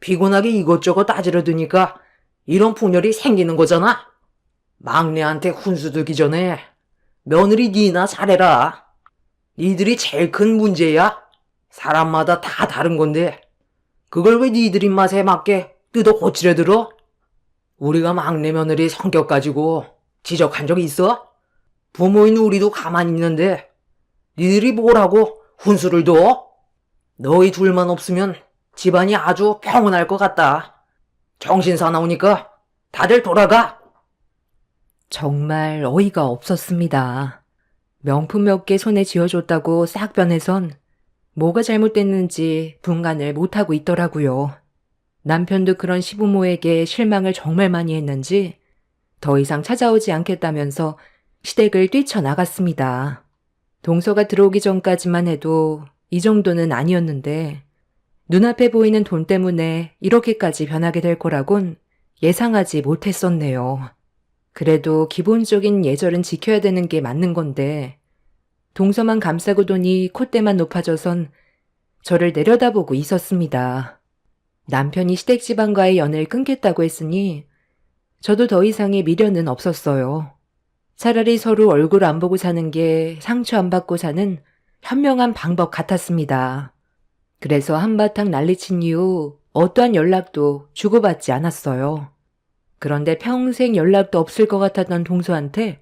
피곤하게 이것저것 따지려 드니까 이런 분열이 생기는 거잖아. 막내한테 훈수 두기 전에 며느리 니나 잘해라. 니들이 제일 큰 문제야. 사람마다 다 다른 건데 그걸 왜 니들 입맛에 맞게 뜯어 고치려 들어? 우리가 막내 며느리 성격 가지고 지적한 적 있어? 부모인 우리도 가만히 있는데 니들이 뭐라고 훈수를 둬? 너희 둘만 없으면 집안이 아주 평온할 것 같다. 정신 사나우니까 다들 돌아가. 정말 어이가 없었습니다. 명품 몇 개 손에 쥐어줬다고 싹 변해선 뭐가 잘못됐는지 분간을 못하고 있더라고요. 남편도 그런 시부모에게 실망을 정말 많이 했는지 더 이상 찾아오지 않겠다면서 시댁을 뛰쳐나갔습니다. 동서가 들어오기 전까지만 해도 이 정도는 아니었는데 눈앞에 보이는 돈 때문에 이렇게까지 변하게 될 거라곤 예상하지 못했었네요. 그래도 기본적인 예절은 지켜야 되는 게 맞는 건데 동서만 감싸고 도니 콧대만 높아져선 저를 내려다보고 있었습니다. 남편이 시댁 집안과의 연을 끊겠다고 했으니 저도 더 이상의 미련은 없었어요. 차라리 서로 얼굴 안 보고 사는 게 상처 안 받고 사는 현명한 방법 같았습니다. 그래서 한바탕 난리친 이후 어떠한 연락도 주고받지 않았어요. 그런데 평생 연락도 없을 것 같았던 동서한테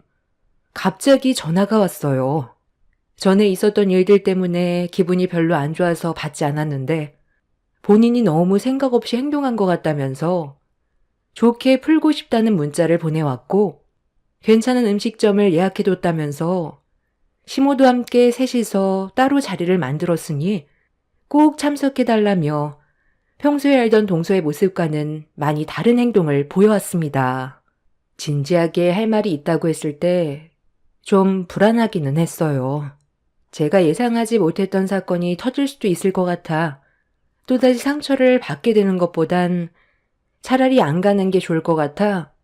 갑자기 전화가 왔어요. 전에 있었던 일들 때문에 기분이 별로 안 좋아서 받지 않았는데 본인이 너무 생각 없이 행동한 것 같다면서 좋게 풀고 싶다는 문자를 보내왔고 괜찮은 음식점을 예약해뒀다면서 시모도 함께 셋이서 따로 자리를 만들었으니 꼭 참석해달라며 평소에 알던 동서의 모습과는 많이 다른 행동을 보여왔습니다. 진지하게 할 말이 있다고 했을 때 좀 불안하기는 했어요. 제가 예상하지 못했던 사건이 터질 수도 있을 것 같아 또다시 상처를 받게 되는 것보단 차라리 안 가는 게 좋을 것 같아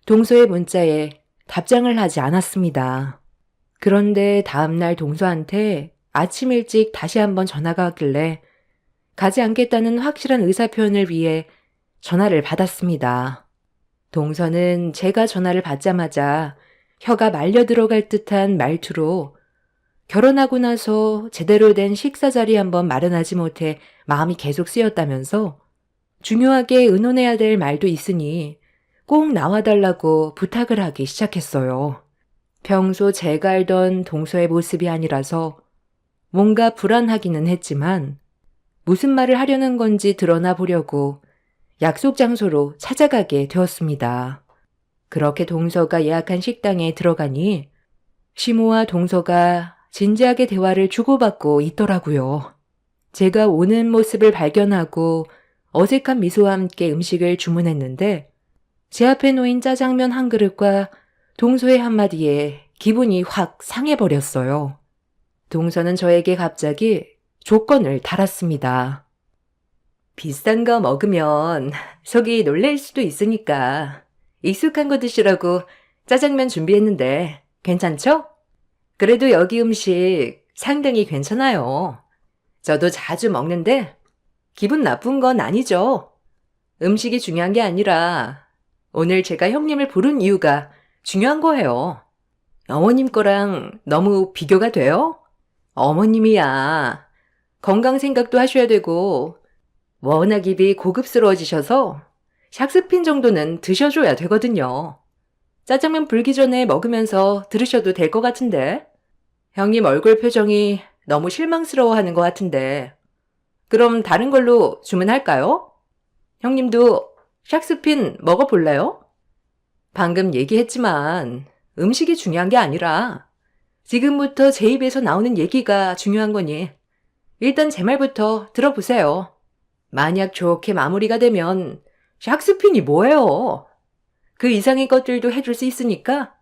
동서의 문자에 답장을 하지 않았습니다. 그런데 다음날 동서한테 아침 일찍 다시 한번 전화가 왔길래 가지 않겠다는 확실한 의사표현을 위해 전화를 받았습니다. 동서는 제가 전화를 받자마자 혀가 말려 들어갈 듯한 말투로 결혼하고 나서 제대로 된 식사 자리 한번 마련하지 못해 마음이 계속 쓰였다면서 중요하게 의논해야 될 말도 있으니 꼭 나와달라고 부탁을 하기 시작했어요. 평소 제가 알던 동서의 모습이 아니라서 뭔가 불안하기는 했지만 무슨 말을 하려는 건지 드러나 보려고 약속 장소로 찾아가게 되었습니다. 그렇게 동서가 예약한 식당에 들어가니 시모와 동서가 진지하게 대화를 주고받고 있더라고요. 제가 오는 모습을 발견하고 어색한 미소와 함께 음식을 주문했는데 제 앞에 놓인 짜장면 한 그릇과 동서의 한마디에 기분이 확 상해버렸어요. 동서는 저에게 갑자기 조건을 달았습니다. 비싼 거 먹으면 속이 놀랄 수도 있으니까 익숙한 거 드시라고 짜장면 준비했는데 괜찮죠? 그래도 여기 음식 상당히 괜찮아요. 저도 자주 먹는데 기분 나쁜 건 아니죠. 음식이 중요한 게 아니라 오늘 제가 형님을 부른 이유가 중요한 거예요. 어머님 거랑 너무 비교가 돼요? 어머님이야. 건강 생각도 하셔야 되고 워낙 입이 고급스러워지셔서 샥스핀 정도는 드셔줘야 되거든요. 짜장면 불기 전에 먹으면서 들으셔도 될 것 같은데. 형님 얼굴 표정이 너무 실망스러워하는 것 같은데. 그럼 다른 걸로 주문할까요? 형님도 샥스핀 먹어볼래요? 방금 얘기했지만 음식이 중요한 게 아니라 지금부터 제 입에서 나오는 얘기가 중요한 거니 일단 제 말부터 들어보세요. 만약 좋게 마무리가 되면 샥스핀이 뭐예요? 그 이상의 것들도 해줄 수 있으니까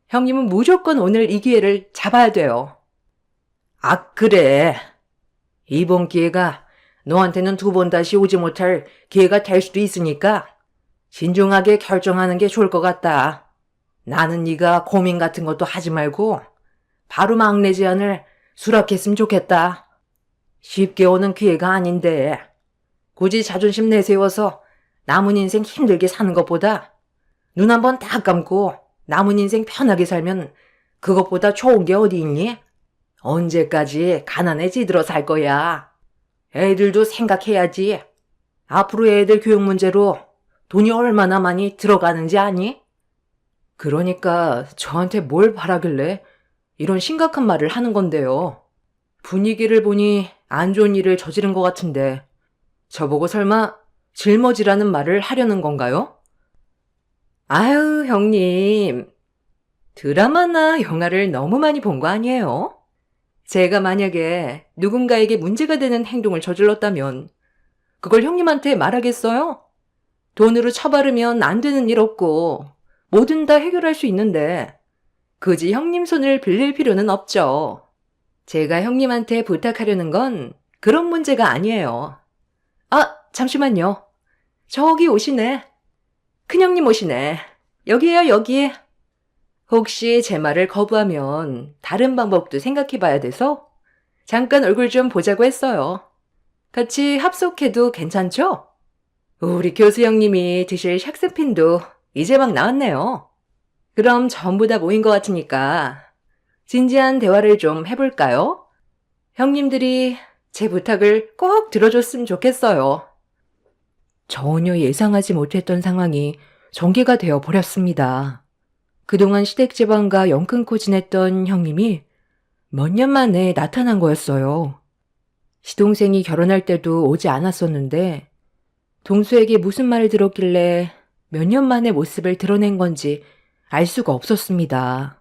형님은 무조건 오늘 이 기회를 잡아야 돼요. 아, 그래. 이번 기회가 너한테는 두 번 다시 오지 못할 기회가 될 수도 있으니까 신중하게 결정하는 게 좋을 것 같다. 나는 네가 고민 같은 것도 하지 말고 바로 막내 제안을 수락했으면 좋겠다. 쉽게 오는 기회가 아닌데 굳이 자존심 내세워서 남은 인생 힘들게 사는 것보다 눈 한번 딱 감고 남은 인생 편하게 살면 그것보다 좋은 게 어디 있니? 언제까지 가난해지들어 살 거야. 애들도 생각해야지. 앞으로 애들 교육 문제로 돈이 얼마나 많이 들어가는지 아니? 그러니까 저한테 뭘 바라길래 이런 심각한 말을 하는 건데요. 분위기를 보니 안 좋은 일을 저지른 것 같은데 저보고 설마 짊어지라는 말을 하려는 건가요? 아유, 형님. 드라마나 영화를 너무 많이 본 거 아니에요? 제가 만약에 누군가에게 문제가 되는 행동을 저질렀다면 그걸 형님한테 말하겠어요? 돈으로 처바르면 안 되는 일 없고 뭐든 다 해결할 수 있는데 굳이 형님 손을 빌릴 필요는 없죠. 제가 형님한테 부탁하려는 건 그런 문제가 아니에요. 아, 잠시만요. 저기 오시네. 큰형님 오시네. 여기에요, 여기. 혹시 제 말을 거부하면 다른 방법도 생각해봐야 돼서 잠깐 얼굴 좀 보자고 했어요. 같이 합석해도 괜찮죠? 우리 교수 형님이 드실 샥스핀도 이제 막 나왔네요. 그럼 전부 다 모인 것 같으니까 진지한 대화를 좀 해볼까요? 형님들이 제 부탁을 꼭 들어줬으면 좋겠어요. 전혀 예상하지 못했던 상황이 전개가 되어 버렸습니다. 그동안 시댁집안과 연 끊고 지냈던 형님이 몇 년 만에 나타난 거였어요. 시동생이 결혼할 때도 오지 않았었는데 동수에게 무슨 말을 들었길래 몇 년 만에 모습을 드러낸 건지 알 수가 없었습니다.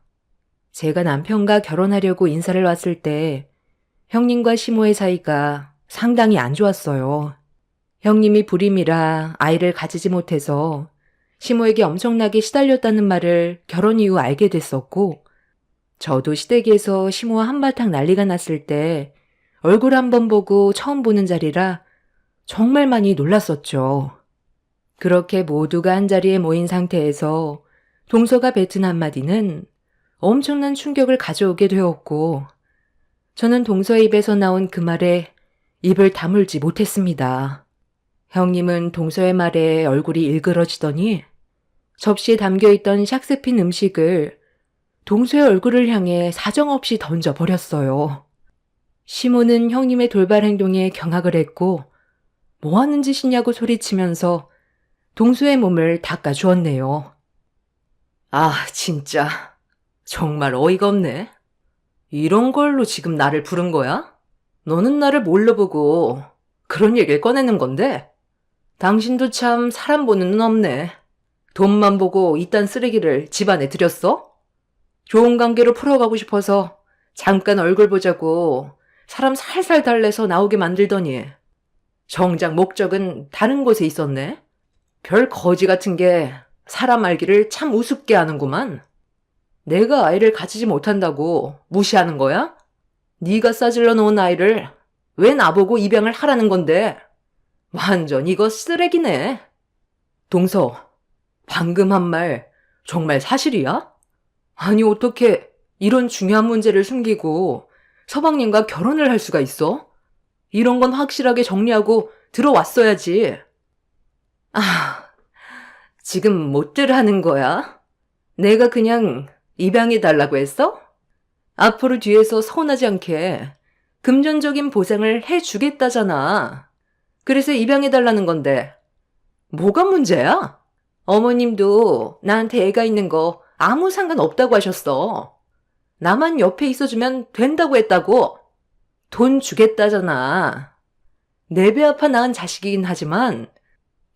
제가 남편과 결혼하려고 인사를 왔을 때 형님과 시모의 사이가 상당히 안 좋았어요. 형님이 불임이라 아이를 가지지 못해서 시모에게 엄청나게 시달렸다는 말을 결혼 이후 알게 됐었고, 저도 시댁에서 시모와 한바탕 난리가 났을 때 얼굴 한번 보고 처음 보는 자리라 정말 많이 놀랐었죠. 그렇게 모두가 한자리에 모인 상태에서 동서가 뱉은 한마디는 엄청난 충격을 가져오게 되었고, 저는 동서의 입에서 나온 그 말에 입을 다물지 못했습니다. 형님은 동서의 말에 얼굴이 일그러지더니 접시에 담겨있던 샥스핀 음식을 동서의 얼굴을 향해 사정없이 던져버렸어요. 시모는 형님의 돌발 행동에 경악을 했고 뭐 하는 짓이냐고 소리치면서 동서의 몸을 닦아주었네요. 아, 진짜 정말 어이가 없네. 이런 걸로 지금 나를 부른 거야? 너는 나를 뭘로 보고 그런 얘기를 꺼내는 건데? 당신도 참 사람 보는 눈 없네. 돈만 보고 이딴 쓰레기를 집안에 들였어? 좋은 관계로 풀어가고 싶어서 잠깐 얼굴 보자고 사람 살살 달래서 나오게 만들더니 정작 목적은 다른 곳에 있었네? 별 거지 같은 게 사람 알기를 참 우습게 하는구만. 내가 아이를 가지지 못한다고 무시하는 거야? 네가 싸질러 놓은 아이를 왜 나보고 입양을 하라는 건데? 완전 이거 쓰레기네. 동서, 방금 한 말 정말 사실이야? 아니 어떻게 이런 중요한 문제를 숨기고 서방님과 결혼을 할 수가 있어? 이런 건 확실하게 정리하고 들어왔어야지. 아, 지금 못들 하는 거야? 내가 그냥 입양해달라고 했어? 앞으로 뒤에서 서운하지 않게 금전적인 보상을 해주겠다잖아. 그래서 입양해달라는 건데 뭐가 문제야? 어머님도 나한테 애가 있는 거 아무 상관없다고 하셨어. 나만 옆에 있어주면 된다고 했다고. 돈 주겠다잖아. 내 배 아파 낳은 자식이긴 하지만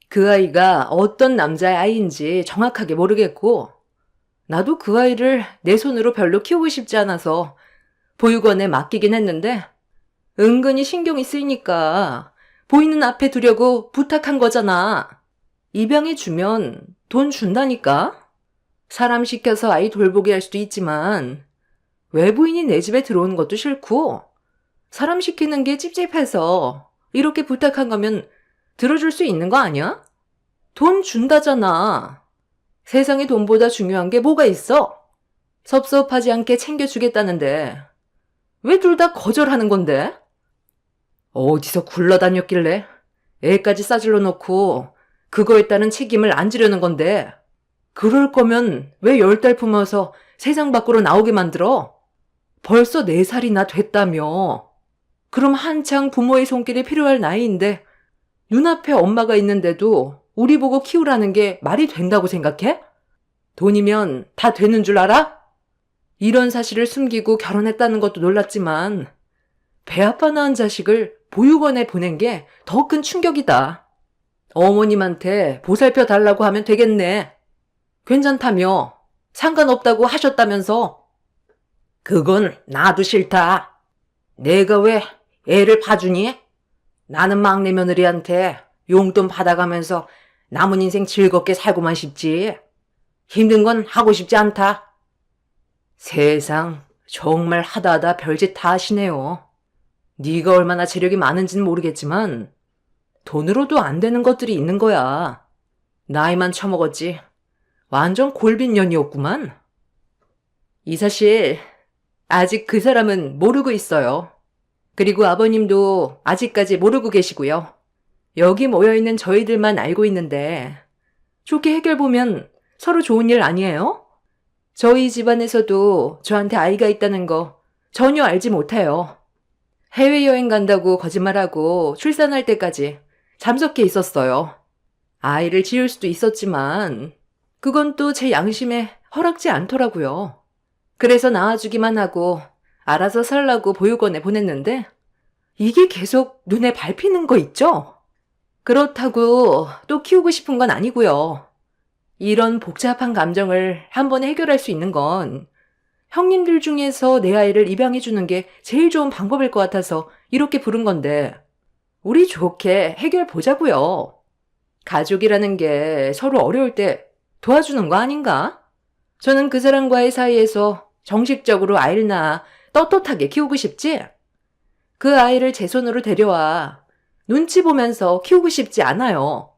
그 아이가 어떤 남자의 아이인지 정확하게 모르겠고 나도 그 아이를 내 손으로 별로 키우고 싶지 않아서 보육원에 맡기긴 했는데 은근히 신경이 쓰이니까 보이는 앞에 두려고 부탁한 거잖아. 입양해 주면 돈 준다니까? 사람 시켜서 아이 돌보게 할 수도 있지만 외부인이 내 집에 들어오는 것도 싫고 사람 시키는 게 찝찝해서 이렇게 부탁한 거면 들어줄 수 있는 거 아니야? 돈 준다잖아. 세상에 돈보다 중요한 게 뭐가 있어? 섭섭하지 않게 챙겨주겠다는데 왜 둘 다 거절하는 건데? 어디서 굴러다녔길래 애까지 싸질러 놓고 그거에 따른 책임을 안 지려는 건데 그럴 거면 왜 10달 품어서 세상 밖으로 나오게 만들어? 벌써 4살이나 됐다며. 그럼 한창 부모의 손길이 필요할 나이인데 눈앞에 엄마가 있는데도 우리 보고 키우라는 게 말이 된다고 생각해? 돈이면 다 되는 줄 알아? 이런 사실을 숨기고 결혼했다는 것도 놀랐지만 배 아파 낳은 자식을 보육원에 보낸 게 더 큰 충격이다. 어머님한테 보살펴 달라고 하면 되겠네. 괜찮다며. 상관없다고 하셨다면서. 그건 나도 싫다. 내가 왜 애를 봐주니? 나는 막내 며느리한테 용돈 받아가면서 남은 인생 즐겁게 살고만 싶지. 힘든 건 하고 싶지 않다. 세상 정말 하다하다 별짓 다 하시네요. 네가 얼마나 재력이 많은지는 모르겠지만 돈으로도 안 되는 것들이 있는 거야. 나이만 처먹었지. 완전 골빈년이었구만. 이 사실 아직 그 사람은 모르고 있어요. 그리고 아버님도 아직까지 모르고 계시고요. 여기 모여있는 저희들만 알고 있는데 좋게 해결보면 서로 좋은 일 아니에요? 저희 집안에서도 저한테 아이가 있다는 거 전혀 알지 못해요. 해외여행 간다고 거짓말하고 출산할 때까지 잠적해 있었어요. 아이를 지을 수도 있었지만 그건 또 제 양심에 허락지 않더라고요. 그래서 낳아주기만 하고 알아서 살라고 보육원에 보냈는데 이게 계속 눈에 밟히는 거 있죠? 그렇다고 또 키우고 싶은 건 아니고요. 이런 복잡한 감정을 한 번에 해결할 수 있는 건 형님들 중에서 내 아이를 입양해 주는 게 제일 좋은 방법일 것 같아서 이렇게 부른 건데 우리 좋게 해결 보자고요. 가족이라는 게 서로 어려울 때 도와주는 거 아닌가? 저는 그 사람과의 사이에서 정식적으로 아이를 낳아 떳떳하게 키우고 싶지? 그 아이를 제 손으로 데려와 눈치 보면서 키우고 싶지 않아요.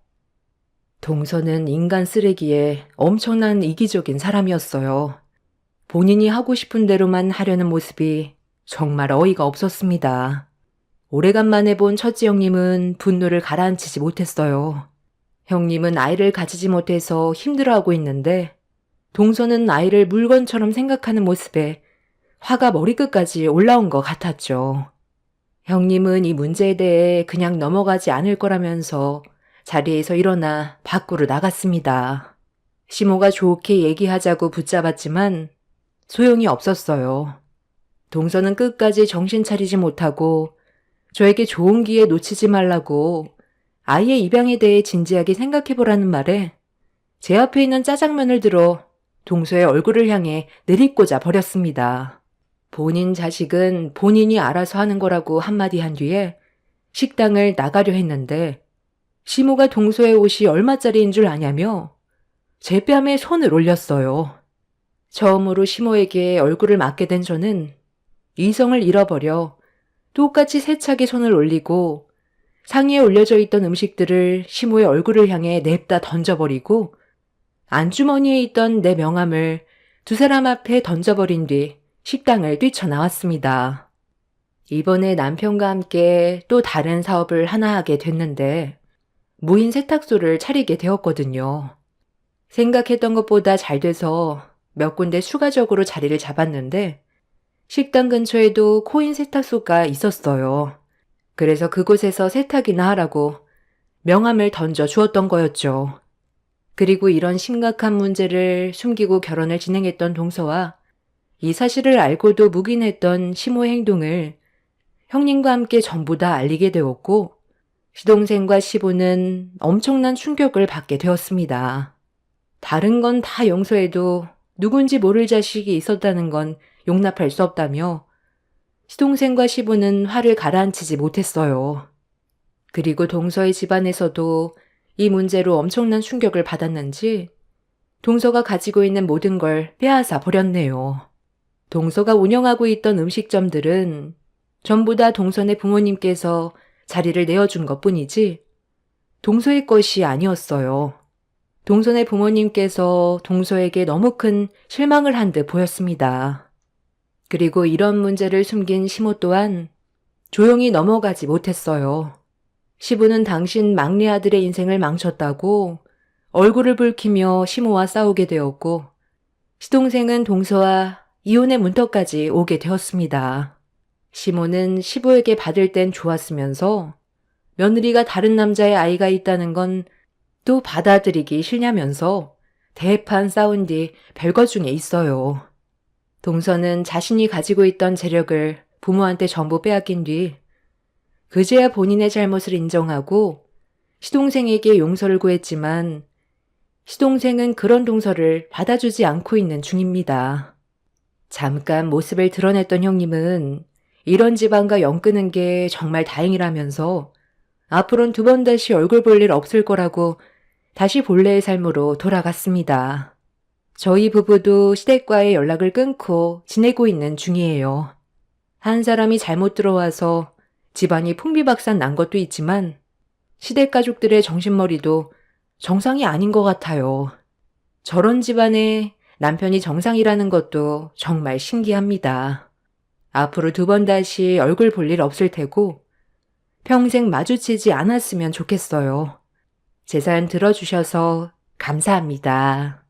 동서는 인간 쓰레기에 엄청난 이기적인 사람이었어요. 본인이 하고 싶은 대로만 하려는 모습이 정말 어이가 없었습니다. 오래간만에 본 첫째 형님은 분노를 가라앉히지 못했어요. 형님은 아이를 가지지 못해서 힘들어하고 있는데 동서는 아이를 물건처럼 생각하는 모습에 화가 머리끝까지 올라온 것 같았죠. 형님은 이 문제에 대해 그냥 넘어가지 않을 거라면서 자리에서 일어나 밖으로 나갔습니다. 시모가 좋게 얘기하자고 붙잡았지만 소용이 없었어요. 동서는 끝까지 정신 차리지 못하고 저에게 좋은 기회 놓치지 말라고 아이의 입양에 대해 진지하게 생각해보라는 말에 제 앞에 있는 짜장면을 들어 동서의 얼굴을 향해 내리꽂아 버렸습니다. 본인 자식은 본인이 알아서 하는 거라고 한마디 한 뒤에 식당을 나가려 했는데 시모가 동서의 옷이 얼마짜리인 줄 아냐며 제 뺨에 손을 올렸어요. 처음으로 시모에게 얼굴을 맞게 된 저는 이성을 잃어버려 똑같이 세차게 손을 올리고 상의에 올려져 있던 음식들을 시모의 얼굴을 향해 냅다 던져버리고 안주머니에 있던 내 명함을 두 사람 앞에 던져버린 뒤 식당을 뛰쳐나왔습니다. 이번에 남편과 함께 또 다른 사업을 하나 하게 됐는데 무인 세탁소를 차리게 되었거든요. 생각했던 것보다 잘 돼서 몇 군데 추가적으로 자리를 잡았는데 식당 근처에도 코인 세탁소가 있었어요. 그래서 그곳에서 세탁이나 하라고 명함을 던져 주었던 거였죠. 그리고 이런 심각한 문제를 숨기고 결혼을 진행했던 동서와 이 사실을 알고도 묵인했던 시모의 행동을 형님과 함께 전부 다 알리게 되었고 시동생과 시부는 엄청난 충격을 받게 되었습니다. 다른 건 다 용서해도 누군지 모를 자식이 있었다는 건 용납할 수 없다며 시동생과 시부는 화를 가라앉히지 못했어요. 그리고 동서의 집안에서도 이 문제로 엄청난 충격을 받았는지 동서가 가지고 있는 모든 걸 빼앗아 버렸네요. 동서가 운영하고 있던 음식점들은 전부 다 동서네 부모님께서 자리를 내어준 것뿐이지 동서의 것이 아니었어요. 동서네 부모님께서 동서에게 너무 큰 실망을 한 듯 보였습니다. 그리고 이런 문제를 숨긴 시모 또한 조용히 넘어가지 못했어요. 시부는 당신 막내 아들의 인생을 망쳤다고 얼굴을 붉히며 시모와 싸우게 되었고 시동생은 동서와 이혼의 문턱까지 오게 되었습니다. 시모는 시부에게 받을 땐 좋았으면서 며느리가 다른 남자의 아이가 있다는 건 또 받아들이기 싫냐면서 대판 싸운 뒤 별거 중에 있어요. 동서는 자신이 가지고 있던 재력을 부모한테 전부 빼앗긴 뒤 그제야 본인의 잘못을 인정하고 시동생에게 용서를 구했지만 시동생은 그런 동서를 받아주지 않고 있는 중입니다. 잠깐 모습을 드러냈던 형님은 이런 집안과 연 끄는 게 정말 다행이라면서 앞으론 2번 다시 얼굴 볼 일 없을 거라고 다시 본래의 삶으로 돌아갔습니다. 저희 부부도 시댁과의 연락을 끊고 지내고 있는 중이에요. 한 사람이 잘못 들어와서 집안이 풍비박산 난 것도 있지만 시댁 가족들의 정신머리도 정상이 아닌 것 같아요. 저런 집안에 남편이 정상이라는 것도 정말 신기합니다. 앞으로 2번 다시 얼굴 볼 일 없을 테고 평생 마주치지 않았으면 좋겠어요. 제 사연 들어주셔서 감사합니다.